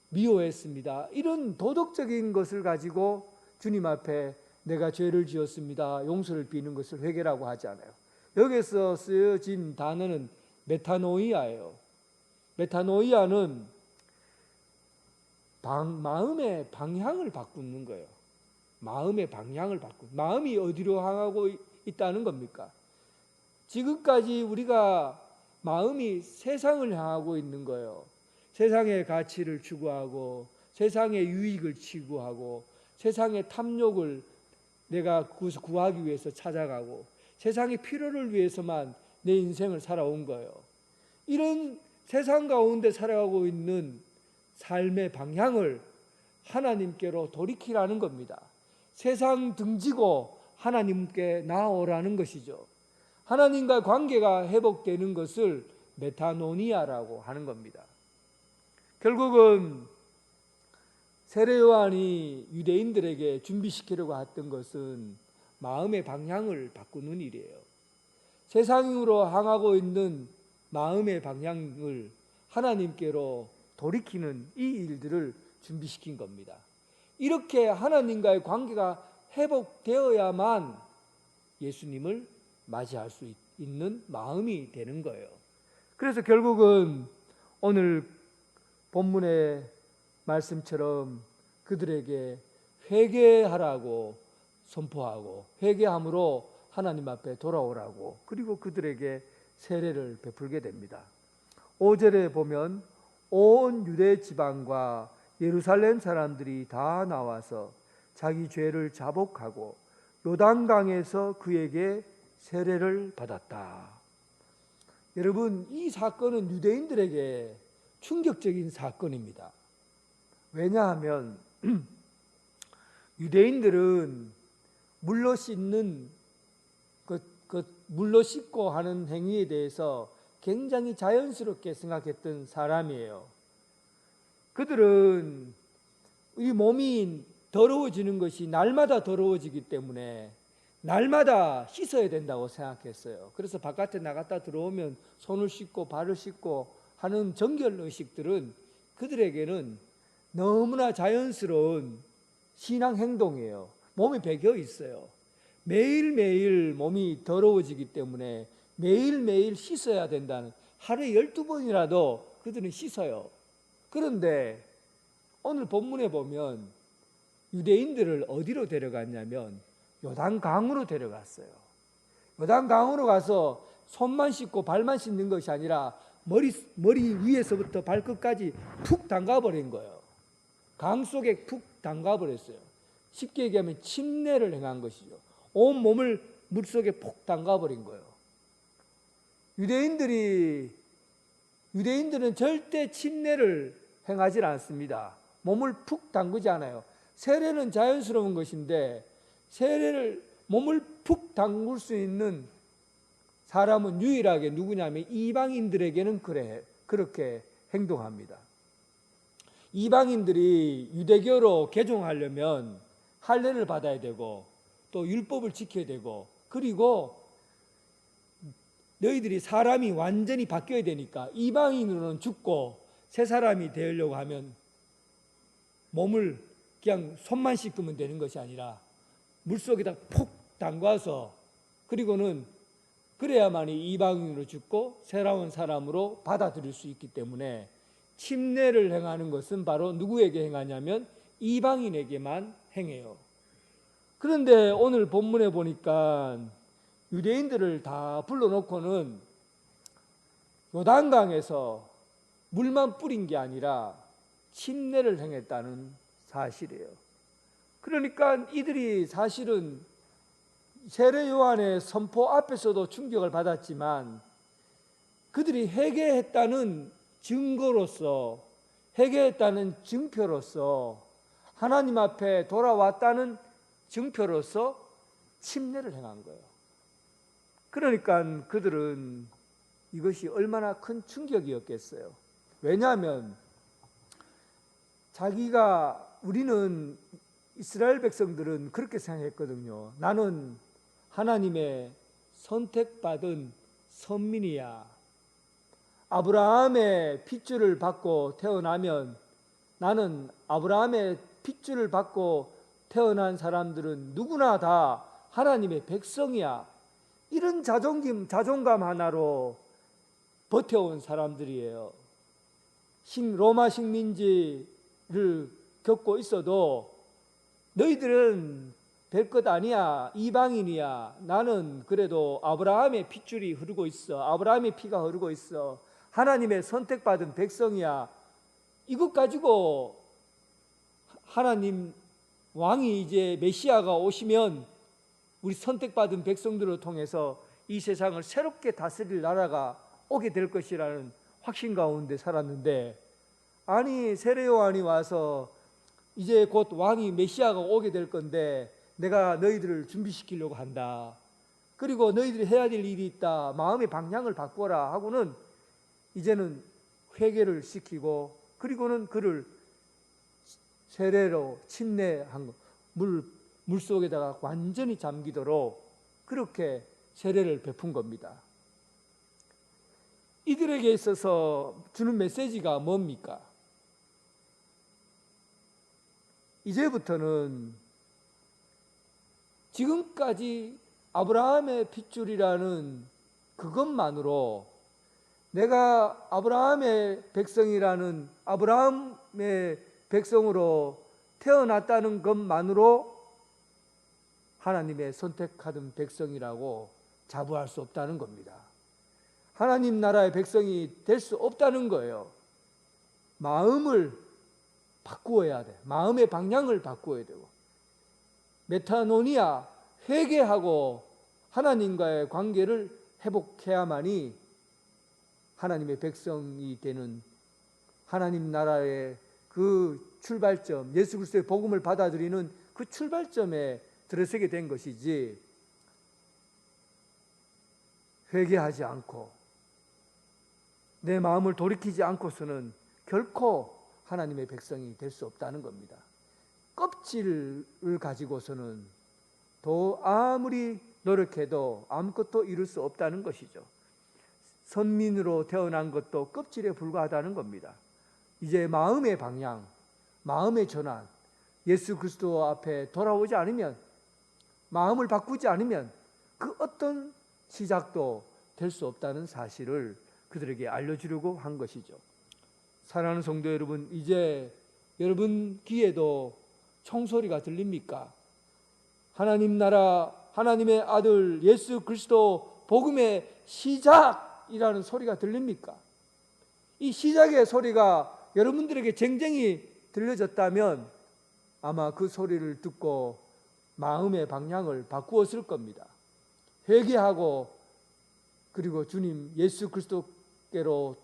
미워했습니다. 이런 도덕적인 것을 가지고 주님 앞에 내가 죄를 지었습니다. 용서를 비는 것을 회개라고 하지 않아요. 여기서 쓰여진 단어는 메타노이아예요. 메타노이아는 마음의 방향을 바꾸는 거예요. 마음의 방향을 바꾸는, 마음이 어디로 향하고 있다는 겁니까? 지금까지 우리가 마음이 세상을 향하고 있는 거예요. 세상의 가치를 추구하고, 세상의 유익을 추구하고, 세상의 탐욕을 내가 구하기 위해서 찾아가고, 세상의 필요를 위해서만 내 인생을 살아온 거예요. 이런 세상 가운데 살아가고 있는 삶의 방향을 하나님께로 돌이키라는 겁니다. 세상 등지고 하나님께 나아오라는 것이죠. 하나님과 관계가 회복되는 것을 메타노니아라고 하는 겁니다. 결국은 세례 요한이 유대인들에게 준비시키려고 했던 것은 마음의 방향을 바꾸는 일이에요. 세상으로 향하고 있는 마음의 방향을 하나님께로 돌이키는 이 일들을 준비시킨 겁니다. 이렇게 하나님과의 관계가 회복되어야만 예수님을 맞이할 수 있는 마음이 되는 거예요. 그래서 결국은 오늘 본문의 말씀처럼 그들에게 회개하라고 선포하고, 회개함으로 하나님 앞에 돌아오라고, 그리고 그들에게 세례를 베풀게 됩니다. 5절에 보면 온 유대 지방과 예루살렘 사람들이 다 나와서 자기 죄를 자복하고 요단강에서 그에게 세례를 받았다. 여러분, 이 사건은 유대인들에게 충격적인 사건입니다. 왜냐하면 유대인들은 물로 씻는 물로 씻고 하는 행위에 대해서 굉장히 자연스럽게 생각했던 사람이에요. 그들은 이 몸이 더러워지는 것이 날마다 더러워지기 때문에 날마다 씻어야 된다고 생각했어요. 그래서 바깥에 나갔다 들어오면 손을 씻고 발을 씻고 하는 정결 의식들은 그들에게는 너무나 자연스러운 신앙 행동이에요. 몸이 배겨 있어요. 매일매일 몸이 더러워지기 때문에 매일매일 씻어야 된다는, 하루에 12번이라도 그들은 씻어요. 그런데 오늘 본문에 보면 유대인들을 어디로 데려갔냐면 요단강으로 데려갔어요. 요단강으로 가서 손만 씻고 발만 씻는 것이 아니라 머리 위에서부터 발끝까지 푹 담가버린 거예요. 강 속에 푹 담가버렸어요. 쉽게 얘기하면 침례를 행한 것이죠. 온 몸을 물속에 푹 담가버린 거예요. 유대인들은 절대 침례를 행하지 않습니다. 몸을 푹 담그지 않아요. 세례는 자연스러운 것인데 몸을 푹 담글 수 있는 사람은 유일하게 누구냐면 이방인들에게는 그렇게 행동합니다. 이방인들이 유대교로 개종하려면 할례를 받아야 되고 또 율법을 지켜야 되고, 그리고 너희들이 사람이 완전히 바뀌어야 되니까 이방인으로는 죽고 새 사람이 되려고 하면 몸을 그냥 손만 씻으면 되는 것이 아니라 물속에다 푹 담가서, 그리고는 그래야만이 이방인으로 죽고 새로운 사람으로 받아들일 수 있기 때문에 침례를 행하는 것은 바로 누구에게 행하냐면 이방인에게만 행해요. 그런데 오늘 본문에 보니까 유대인들을 다 불러놓고는 요단강에서 물만 뿌린 게 아니라 침례를 행했다는 사실이에요. 그러니까 이들이 사실은 세례 요한의 선포 앞에서도 충격을 받았지만 그들이 회개했다는 증거로서, 회개했다는 증표로서, 하나님 앞에 돌아왔다는 증표로서 침례를 행한 거예요. 그러니까 그들은 이것이 얼마나 큰 충격이었겠어요. 왜냐하면 우리는 이스라엘 백성들은 그렇게 생각했거든요. 나는 하나님의 선택받은 선민이야. 아브라함의 핏줄을 받고 태어나면, 나는 아브라함의 핏줄을 받고 태어난 사람들은 누구나 다 하나님의 백성이야. 이런 자존감 하나로 버텨온 사람들이에요. 로마 식민지를 겪고 있어도 너희들은 별것 아니야, 이방인이야, 나는 그래도 아브라함의 핏줄이 흐르고 있어, 아브라함의 피가 흐르고 있어, 하나님의 선택받은 백성이야. 이것 가지고 하나님 왕이, 이제 메시아가 오시면 우리 선택받은 백성들을 통해서 이 세상을 새롭게 다스릴 나라가 오게 될 것이라는 확신 가운데 살았는데, 아니 세례 요한이 와서 이제 곧 왕이 메시아가 오게 될 건데 내가 너희들을 준비시키려고 한다, 그리고 너희들이 해야 될 일이 있다, 마음의 방향을 바꿔라 하고는 이제는 회개를 시키고, 그리고는 그를 세례로 침례한 거, 물속에다가 완전히 잠기도록 그렇게 세례를 베푼 겁니다. 이들에게 있어서 주는 메시지가 뭡니까? 이제부터는 지금까지 아브라함의 핏줄이라는 그것만으로, 내가 아브라함의 백성이라는, 아브라함의 백성으로 태어났다는 것만으로 하나님의 선택받은 백성이라고 자부할 수 없다는 겁니다. 하나님 나라의 백성이 될 수 없다는 거예요. 마음을 바꾸어야 돼. 마음의 방향을 바꾸어야 되고, 메타노니아, 회개하고 하나님과의 관계를 회복해야만이 하나님의 백성이 되는, 하나님 나라의 그 출발점, 예수 그리스도의 복음을 받아들이는 그 출발점에 들어서게 된 것이지, 회개하지 않고 내 마음을 돌이키지 않고서는 결코 하나님의 백성이 될 수 없다는 겁니다. 껍질을 가지고서는 더 아무리 노력해도 아무것도 이룰 수 없다는 것이죠. 선민으로 태어난 것도 껍질에 불과하다는 겁니다. 이제 마음의 방향, 마음의 전환, 예수 그리스도 앞에 돌아오지 않으면, 마음을 바꾸지 않으면 그 어떤 시작도 될 수 없다는 사실을 그들에게 알려주려고 한 것이죠. 사랑하는 성도 여러분, 이제 여러분 귀에도 총소리가 들립니까? 하나님 나라, 하나님의 아들 예수 그리스도 복음의 시작이라는 소리가 들립니까? 이 시작의 소리가 여러분들에게 쟁쟁이 들려졌다면 아마 그 소리를 듣고 마음의 방향을 바꾸었을 겁니다. 회개하고 그리고 주님 예수 그리스도께로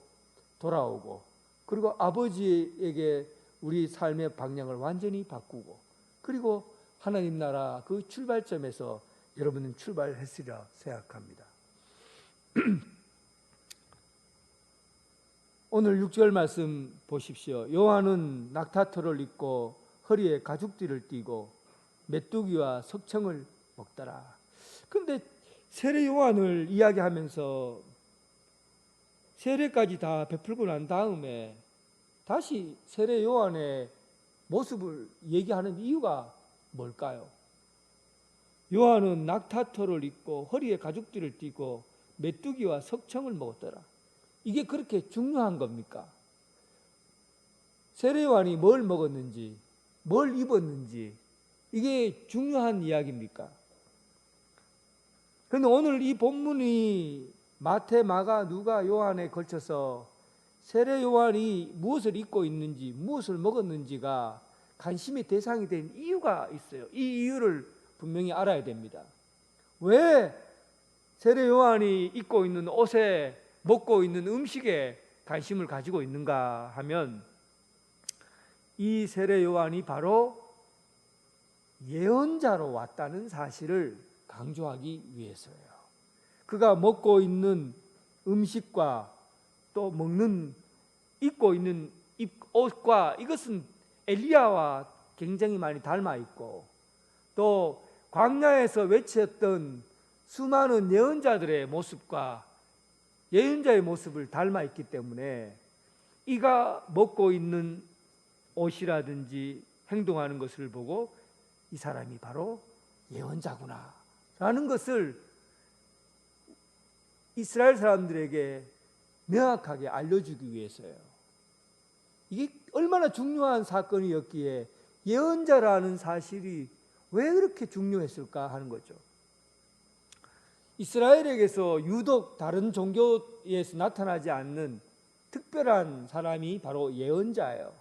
돌아오고, 그리고 아버지에게 우리 삶의 방향을 완전히 바꾸고, 그리고 하나님 나라 그 출발점에서 여러분은 출발했으리라 생각합니다. 오늘 6절 말씀 보십시오. 요한은 낙타털을 입고 허리에 가죽띠를 띠고 메뚜기와 석청을 먹더라. 그런데 세례 요한을 이야기하면서 세례까지 다 베풀고 난 다음에 다시 세례 요한의 모습을 얘기하는 이유가 뭘까요? 요한은 낙타털을 입고 허리에 가죽띠를 띠고 메뚜기와 석청을 먹었더라. 이게 그렇게 중요한 겁니까? 세례 요한이 뭘 먹었는지, 뭘 입었는지, 이게 중요한 이야기입니까? 그런데 오늘 이 본문이 마태, 마가, 누가, 요한에 걸쳐서 세례 요한이 무엇을 입고 있는지, 무엇을 먹었는지가 관심의 대상이 된 이유가 있어요. 이 이유를 분명히 알아야 됩니다. 왜 세례 요한이 입고 있는 옷에, 먹고 있는 음식에 관심을 가지고 있는가 하면, 이 세례 요한이 바로 예언자로 왔다는 사실을 강조하기 위해서예요. 그가 먹고 있는 음식과 또 먹는, 입고 있는 옷과 이것은 엘리야와 굉장히 많이 닮아 있고, 또 광야에서 외쳤던 수많은 예언자들의 모습과 예언자의 모습을 닮아 있기 때문에 이가 먹고 있는 옷이라든지 행동하는 것을 보고 이 사람이 바로 예언자구나 라는 것을 이스라엘 사람들에게 명확하게 알려주기 위해서예요. 이게 얼마나 중요한 사건이었기에 예언자라는 사실이 왜 그렇게 중요했을까 하는 거죠. 이스라엘에게서 유독 다른 종교에서 나타나지 않는 특별한 사람이 바로 예언자예요.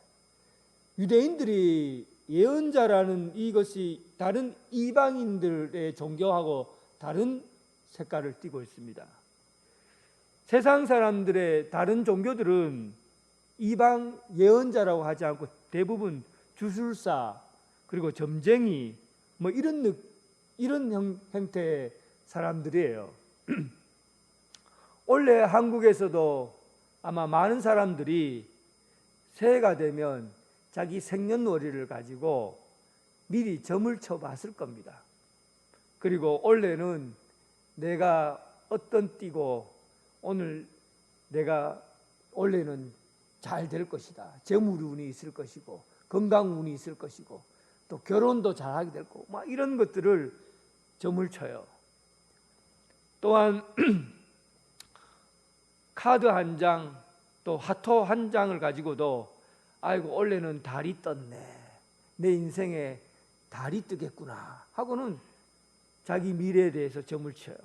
유대인들이 예언자라는 이것이 다른 이방인들의 종교하고 다른 색깔을 띠고 있습니다. 세상 사람들의 다른 종교들은 이방 예언자라고 하지 않고 대부분 주술사, 그리고 점쟁이, 뭐 이런 형태의 사람들이에요. 원래 한국에서도 아마 많은 사람들이 새해가 되면 자기 생년월일을 가지고 미리 점을 쳐봤을 겁니다. 그리고 올해는 내가 어떤 띠고 오늘 내가 올해는 잘 될 것이다. 재물운이 있을 것이고 건강운이 있을 것이고 또 결혼도 잘하게 될 거고 막 이런 것들을 점을 쳐요. 또한 카드 한 장, 또 화토 한 장을 가지고도 아이고 올해는 달이 떴네, 내 인생에 달이 뜨겠구나 하고는 자기 미래에 대해서 점을 쳐요.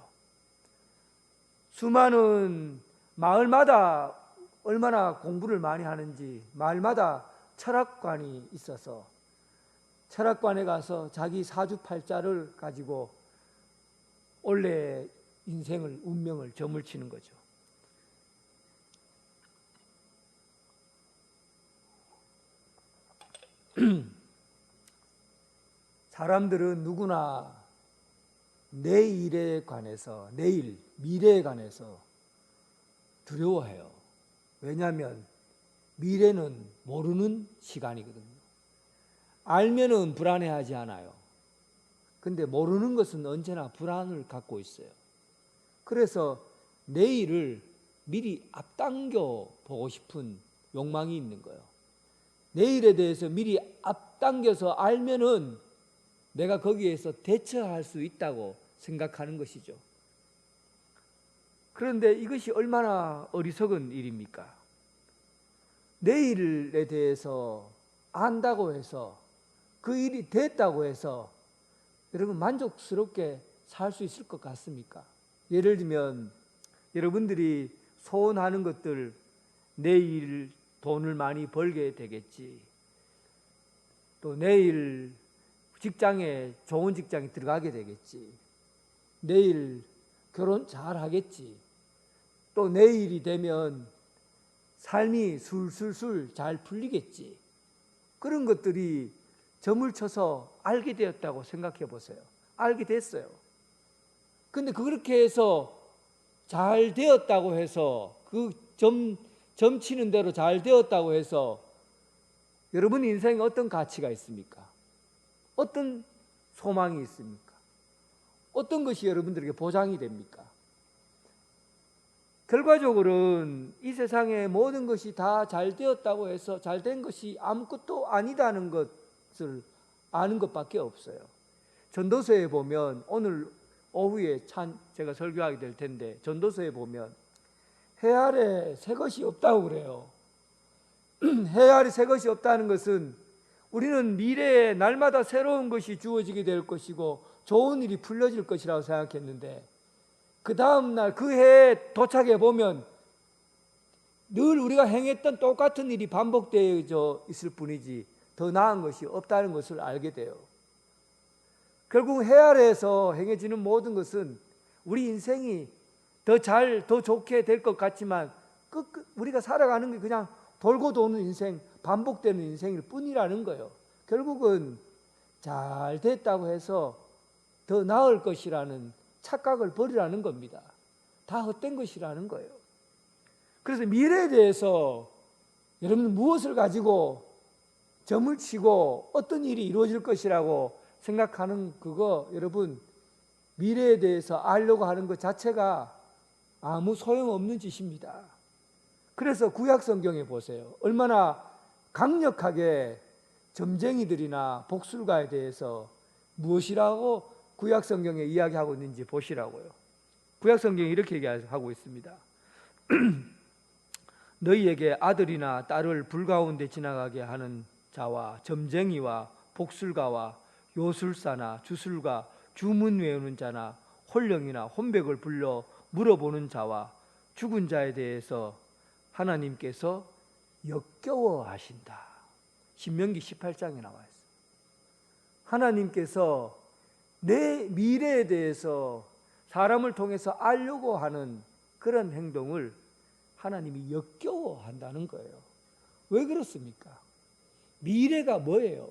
수많은 마을마다 얼마나 공부를 많이 하는지 마을마다 철학관이 있어서 철학관에 가서 자기 사주팔자를 가지고 올해 인생을, 운명을 점을 치는 거죠. 사람들은 누구나 내일에 관해서, 내일, 미래에 관해서 두려워해요. 왜냐하면 미래는 모르는 시간이거든요. 알면은 불안해하지 않아요. 근데 모르는 것은 언제나 불안을 갖고 있어요. 그래서 내일을 미리 앞당겨 보고 싶은 욕망이 있는 거예요. 내일에 대해서 미리 앞당겨서 알면은 내가 거기에서 대처할 수 있다고 생각하는 것이죠. 그런데 이것이 얼마나 어리석은 일입니까? 내일에 대해서 안다고 해서 그 일이 됐다고 해서 여러분 만족스럽게 살 수 있을 것 같습니까? 예를 들면 여러분들이 소원하는 것들, 내일 돈을 많이 벌게 되겠지, 또 내일 직장에 좋은 직장에 들어가게 되겠지, 내일 결혼 잘 하겠지, 또 내일이 되면 삶이 술술술 잘 풀리겠지. 그런 것들이 점을 쳐서 알게 되었다고 생각해 보세요. 알게 됐어요. 근데 그렇게 해서 잘 되었다고 해서 그 점 치는 대로 잘 되었다고 해서 여러분 인생에 어떤 가치가 있습니까? 어떤 소망이 있습니까? 어떤 것이 여러분들에게 보장이 됩니까? 결과적으로는 이 세상의 모든 것이 다 잘 되었다고 해서 잘 된 것이 아무것도 아니다는 것을 아는 것밖에 없어요. 전도서에 보면, 오늘 오후에 제가 설교하게 될 텐데, 전도서에 보면 해 아래 새 것이 없다고 그래요. 해 아래 새 것이 없다는 것은 우리는 미래에 날마다 새로운 것이 주어지게 될 것이고 좋은 일이 풀려질 것이라고 생각했는데, 그 다음 날 그 해에 도착해 보면 늘 우리가 행했던 똑같은 일이 반복되어져 있을 뿐이지 더 나은 것이 없다는 것을 알게 돼요. 결국 해 아래에서 행해지는 모든 것은 우리 인생이 더 좋게 될 것 같지만 우리가 살아가는 게 그냥 돌고 도는 인생, 반복되는 인생일 뿐이라는 거예요. 결국은 잘 됐다고 해서 더 나을 것이라는 착각을 버리라는 겁니다. 다 헛된 것이라는 거예요. 그래서 미래에 대해서 여러분 무엇을 가지고 점을 치고 어떤 일이 이루어질 것이라고 생각하는 그거, 여러분 미래에 대해서 알려고 하는 것 자체가 아무 소용없는 짓입니다. 그래서 구약 성경에 보세요. 얼마나 강력하게 점쟁이들이나 복술가에 대해서 무엇이라고 구약 성경에 이야기하고 있는지 보시라고요. 구약 성경이 이렇게 얘기하고 있습니다. 너희에게 아들이나 딸을 불 가운데 지나가게 하는 자와 점쟁이와 복술가와 요술사나 주술가, 주문 외우는 자나 홀령이나 혼백을 불러 물어보는 자와 죽은 자에 대해서 하나님께서 역겨워하신다. 신명기 18장에 나와 있어요. 하나님께서 내 미래에 대해서 사람을 통해서 알려고 하는 그런 행동을 하나님이 역겨워한다는 거예요. 왜 그렇습니까? 미래가 뭐예요?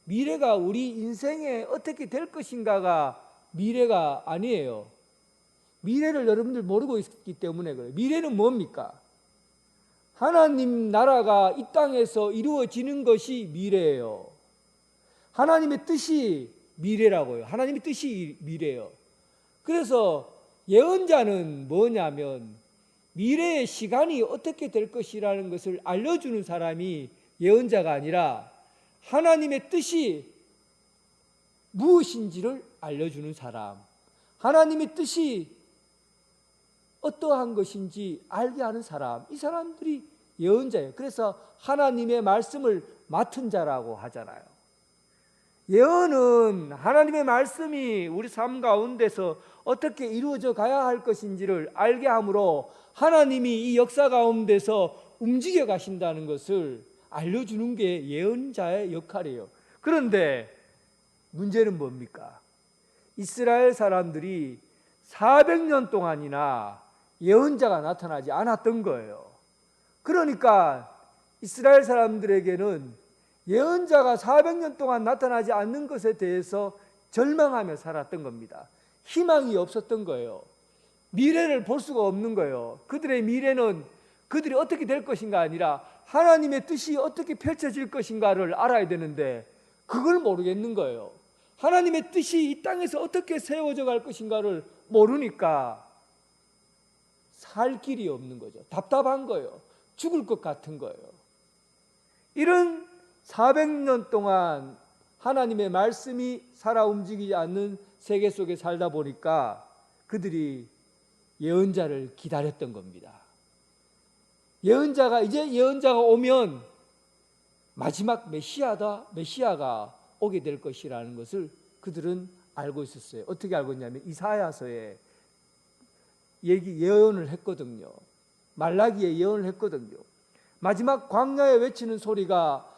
미래가 우리 인생에 어떻게 될 것인가가 미래가 아니에요. 미래를 여러분들 모르고 있기 때문에 그래요. 미래는 뭡니까? 하나님 나라가 이 땅에서 이루어지는 것이 미래예요. 하나님의 뜻이 미래라고요. 하나님의 뜻이 미래예요. 그래서 예언자는 뭐냐면 미래의 시간이 어떻게 될 것이라는 것을 알려주는 사람이 예언자가 아니라 하나님의 뜻이 무엇인지를 알려주는 사람, 하나님의 뜻이 어떠한 것인지 알게 하는 사람, 이 사람들이 예언자예요. 그래서 하나님의 말씀을 맡은 자라고 하잖아요. 예언은 하나님의 말씀이 우리 삶 가운데서 어떻게 이루어져 가야 할 것인지를 알게 함으로 하나님이 이 역사 가운데서 움직여 가신다는 것을 알려주는 게 예언자의 역할이에요. 그런데 문제는 뭡니까? 이스라엘 사람들이 400년 동안이나 예언자가 나타나지 않았던 거예요. 그러니까 이스라엘 사람들에게는 예언자가 400년 동안 나타나지 않는 것에 대해서 절망하며 살았던 겁니다. 희망이 없었던 거예요. 미래를 볼 수가 없는 거예요. 그들의 미래는 그들이 어떻게 될 것인가 아니라 하나님의 뜻이 어떻게 펼쳐질 것인가를 알아야 되는데 그걸 모르겠는 거예요. 하나님의 뜻이 이 땅에서 어떻게 세워져 갈 것인가를 모르니까 살 길이 없는 거죠. 답답한 거예요. 죽을 것 같은 거예요. 이런 400년 동안 하나님의 말씀이 살아 움직이지 않는 세계 속에 살다 보니까 그들이 예언자를 기다렸던 겁니다. 이제 예언자가 오면 마지막 메시아가 오게 될 것이라는 것을 그들은 알고 있었어요. 어떻게 알고 있냐면 이사야서에 예언을 했거든요. 말라기에 예언을 했거든요. 마지막 광야에 외치는 소리가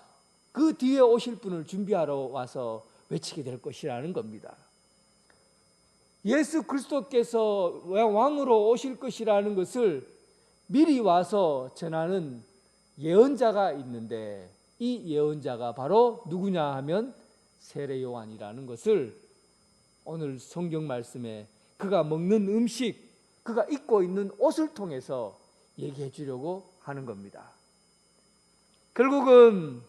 그 뒤에 오실 분을 준비하러 와서 외치게 될 것이라는 겁니다. 예수 그리스도께서 왕으로 오실 것이라는 것을 미리 와서 전하는 예언자가 있는데 이 예언자가 바로 누구냐 하면 세례 요한이라는 것을 오늘 성경 말씀에 그가 먹는 음식, 그가 입고 있는 옷을 통해서 얘기해 주려고 하는 겁니다. 결국은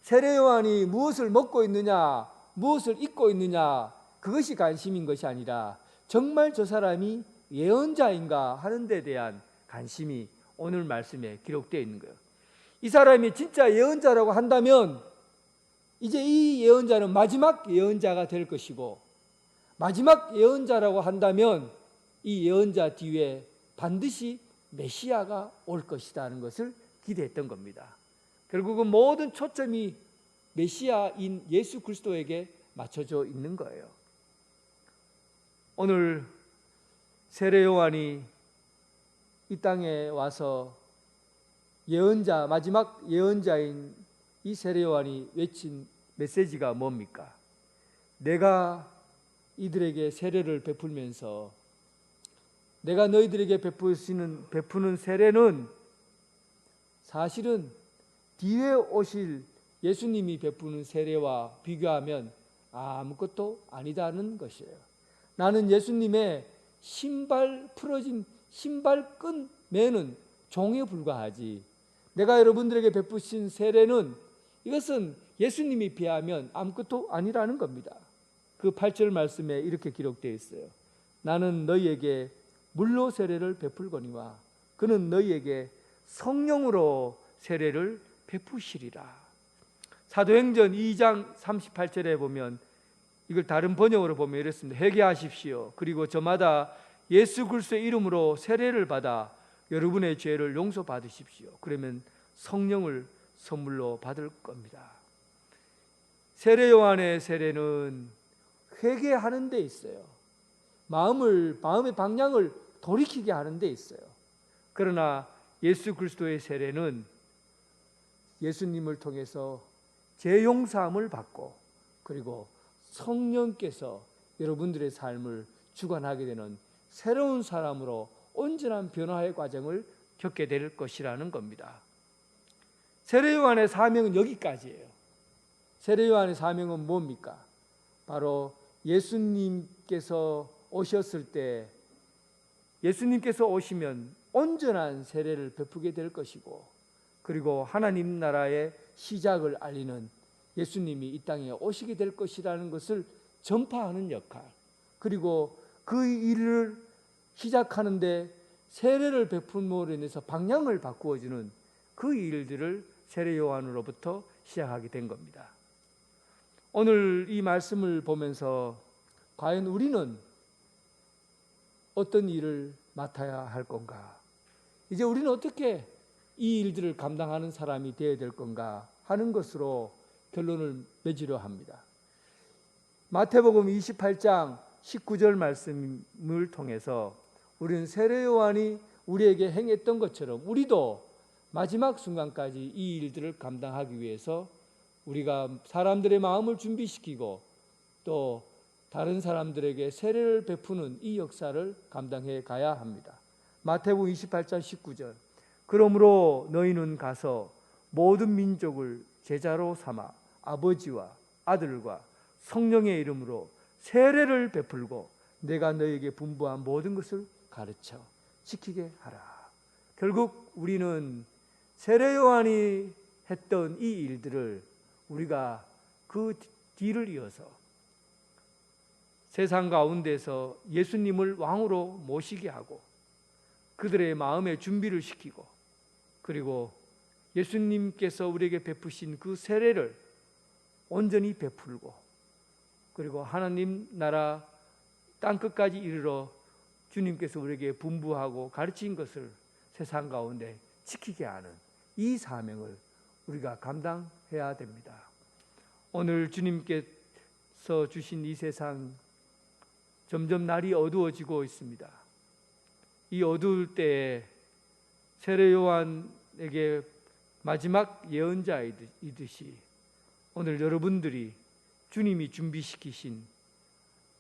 세례 요한이 무엇을 먹고 있느냐, 무엇을 입고 있느냐, 그것이 관심인 것이 아니라 정말 저 사람이 예언자인가 하는 데 대한 관심이 오늘 말씀에 기록되어 있는 거예요. 이 사람이 진짜 예언자라고 한다면 이제 이 예언자는 마지막 예언자가 될 것이고, 마지막 예언자라고 한다면 이 예언자 뒤에 반드시 메시아가 올 것이라는 것을 기대했던 겁니다. 결국은 모든 초점이 메시아인 예수 그리스도에게 맞춰져 있는 거예요. 오늘 세례 요한이 이 땅에 와서 예언자, 마지막 예언자인 이 세례 요한이 외친 메시지가 뭡니까? 내가 이들에게 세례를 베풀면서 내가 너희들에게 베푸는 세례는 사실은 뒤에 오실 예수님이 베푸는 세례와 비교하면 아무것도 아니다는 것이에요. 나는 예수님의 풀어진 신발끈 매는 종에 불과하지, 내가 여러분들에게 베푸신 세례는 이것은 예수님이 비하면 아무것도 아니라는 겁니다. 그 8절 말씀에 이렇게 기록되어 있어요. 나는 너희에게 물로 세례를 베풀거니와 그는 너희에게 성령으로 세례를 베푸시리라. 사도행전 2장 38절에 보면 이걸 다른 번역으로 보면 이렇습니다. 회개하십시오. 그리고 저마다 예수 그리스도의 이름으로 세례를 받아 여러분의 죄를 용서받으십시오. 그러면 성령을 선물로 받을 겁니다. 세례 요한의 세례는 회개하는 데 있어요. 마음의 방향을 돌이키게 하는 데 있어요. 그러나 예수 그리스도의 세례는 예수님을 통해서 죄 용서함을 받고 그리고 성령께서 여러분들의 삶을 주관하게 되는 새로운 사람으로 온전한 변화의 과정을 겪게 될 것이라는 겁니다. 세례 요한의 사명은 여기까지예요. 세례 요한의 사명은 뭡니까? 바로 예수님께서 오셨을 때, 예수님께서 오시면 온전한 세례를 베푸게 될 것이고, 그리고 하나님 나라의 시작을 알리는 예수님이 이 땅에 오시게 될 것이라는 것을 전파하는 역할, 그리고 그 일을 시작하는데 세례를 베품으로 인해서 방향을 바꾸어주는 그 일들을 세례 요한으로부터 시작하게 된 겁니다. 오늘 이 말씀을 보면서 과연 우리는 어떤 일을 맡아야 할 건가? 이제 우리는 어떻게 이 일들을 감당하는 사람이 되어야 될 건가 하는 것으로 결론을 맺으려 합니다. 마태복음 28장 19절 말씀을 통해서 우리는 세례 요한이 우리에게 행했던 것처럼 우리도 마지막 순간까지 이 일들을 감당하기 위해서 우리가 사람들의 마음을 준비시키고 또 다른 사람들에게 세례를 베푸는 이 역사를 감당해 가야 합니다. 마태복음 28장 19절. 그러므로 너희는 가서 모든 민족을 제자로 삼아 아버지와 아들과 성령의 이름으로 세례를 베풀고 내가 너희에게 분부한 모든 것을 가르쳐 지키게 하라. 결국 우리는 세례 요한이 했던 이 일들을 우리가 그 뒤를 이어서 세상 가운데서 예수님을 왕으로 모시게 하고 그들의 마음의 준비를 시키고 그리고 예수님께서 우리에게 베푸신 그 세례를 온전히 베풀고 그리고 하나님 나라 땅끝까지 이르러 주님께서 우리에게 분부하고 가르친 것을 세상 가운데 지키게 하는 이 사명을 우리가 감당해야 됩니다. 오늘 주님께서 주신 이 세상 점점 날이 어두워지고 있습니다. 이 어두울 때에 세례 요한에게 마지막 예언자이듯이 오늘 여러분들이 주님이 준비시키신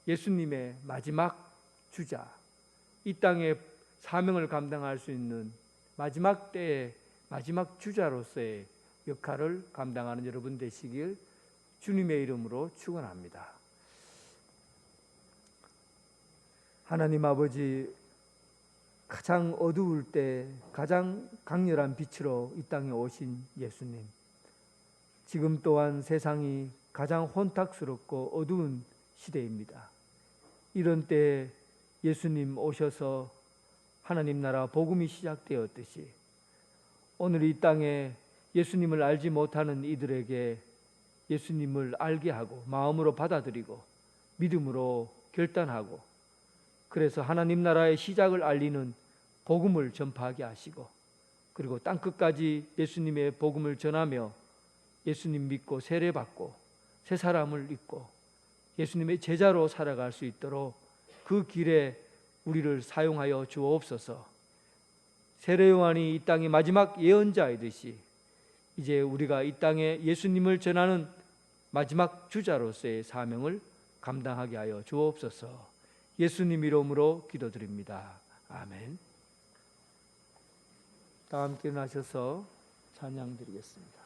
예수님의 마지막 주자, 이 땅에 사명을 감당할 수 있는 마지막 때의 마지막 주자로서의 역할을 감당하는 여러분 되시길 주님의 이름으로 축원합니다. 하나님 아버지, 가장 어두울 때 가장 강렬한 빛으로 이 땅에 오신 예수님, 지금 또한 세상이 가장 혼탁스럽고 어두운 시대입니다. 이런 때에 예수님 오셔서 하나님 나라 복음이 시작되었듯이 오늘 이 땅에 예수님을 알지 못하는 이들에게 예수님을 알게 하고 마음으로 받아들이고 믿음으로 결단하고 그래서 하나님 나라의 시작을 알리는 복음을 전파하게 하시고 그리고 땅끝까지 예수님의 복음을 전하며 예수님 믿고 세례받고 새 사람을 입고 예수님의 제자로 살아갈 수 있도록 그 길에 우리를 사용하여 주옵소서. 세례 요한이 이 땅의 마지막 예언자이듯이 이제 우리가 이 땅에 예수님을 전하는 마지막 주자로서의 사명을 감당하게 하여 주옵소서. 예수님 이름으로 기도드립니다. 아멘. 다 함께 일어나셔서 찬양 드리겠습니다.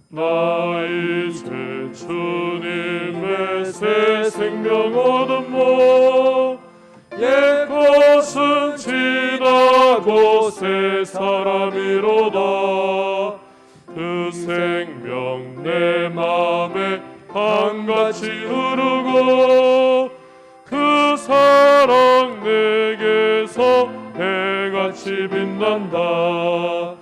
나 이제 주님의 새 생명 얻음모 옛 것은 지나고 새 사람이로다. 그 생명 내 맘에 한같이 흐르고 그 사랑 내게서 해같이 빛난다.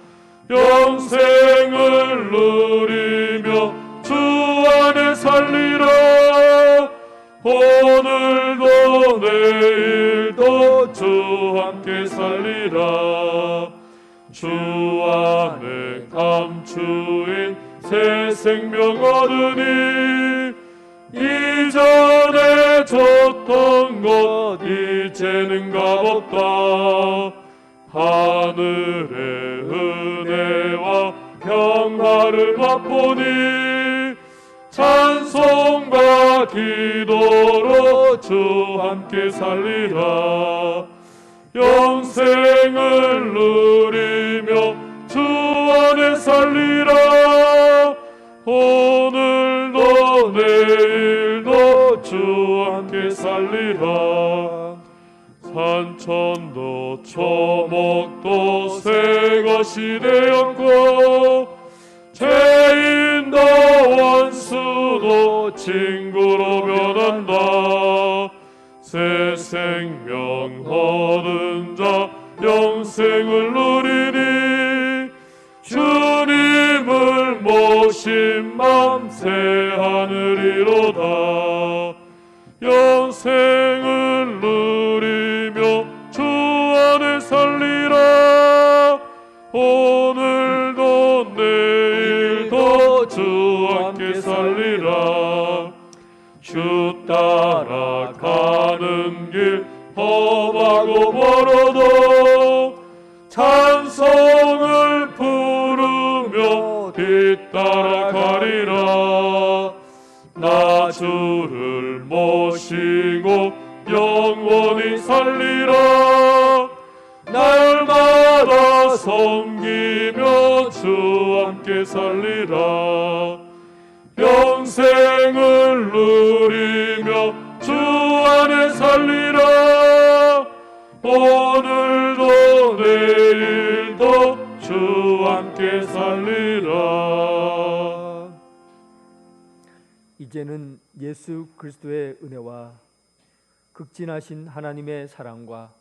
영생을 누리며 주 안에 살리라. 오늘도 내일도 주 함께 살리라. 주 안에 감추인 새 생명 얻으니 이전에 줬던 것 이제는 값없다. 하늘의 은혜와 평화를 맛보니 찬송과 기도로 주 함께 살리라. 영생을 누리며 주 안에 살리라. 오늘도 내일도 주 함께 살리라. 산천도 초목도 새 것이 되었고 죄인도 원수도 친구로 변한다. 새 생명 얻은 자 영생을 누리니 주님을 모신 맘 새 하늘이로다. 영생을 누리며 주 안에 살리라. 오늘도 내일도 주 함께 살리라. 주 따라가는 길 험하고 멀어도 찬송을 부르며 뒤따라가리라. 나 주를 모시고 영원히 살리라. 날마다 섬기며 주 함께 살리라. 영생을 누리며 주 안에 살리라. 오늘도 내일도 주 함께 살리라. 이제는 예수 그리스도의 은혜와 극진하신 하나님의 사랑과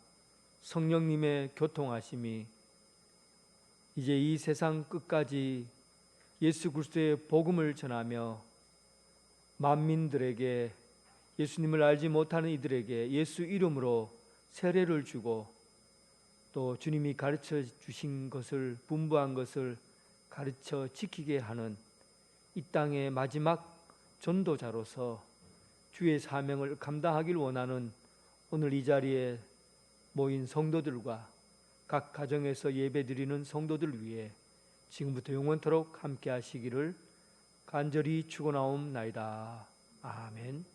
성령님의 교통하심이 이제 이 세상 끝까지 예수 그리스도의 복음을 전하며 만민들에게, 예수님을 알지 못하는 이들에게 예수 이름으로 세례를 주고 또 주님이 가르쳐 주신 것을, 분부한 것을 가르쳐 지키게 하는 이 땅의 마지막 전도자로서 주의 사명을 감당하길 원하는 오늘 이 자리에 모인 성도들과 각 가정에서 예배드리는 성도들 위해 지금부터 영원토록 함께 하시기를 간절히 축원하옵나이다. 아멘.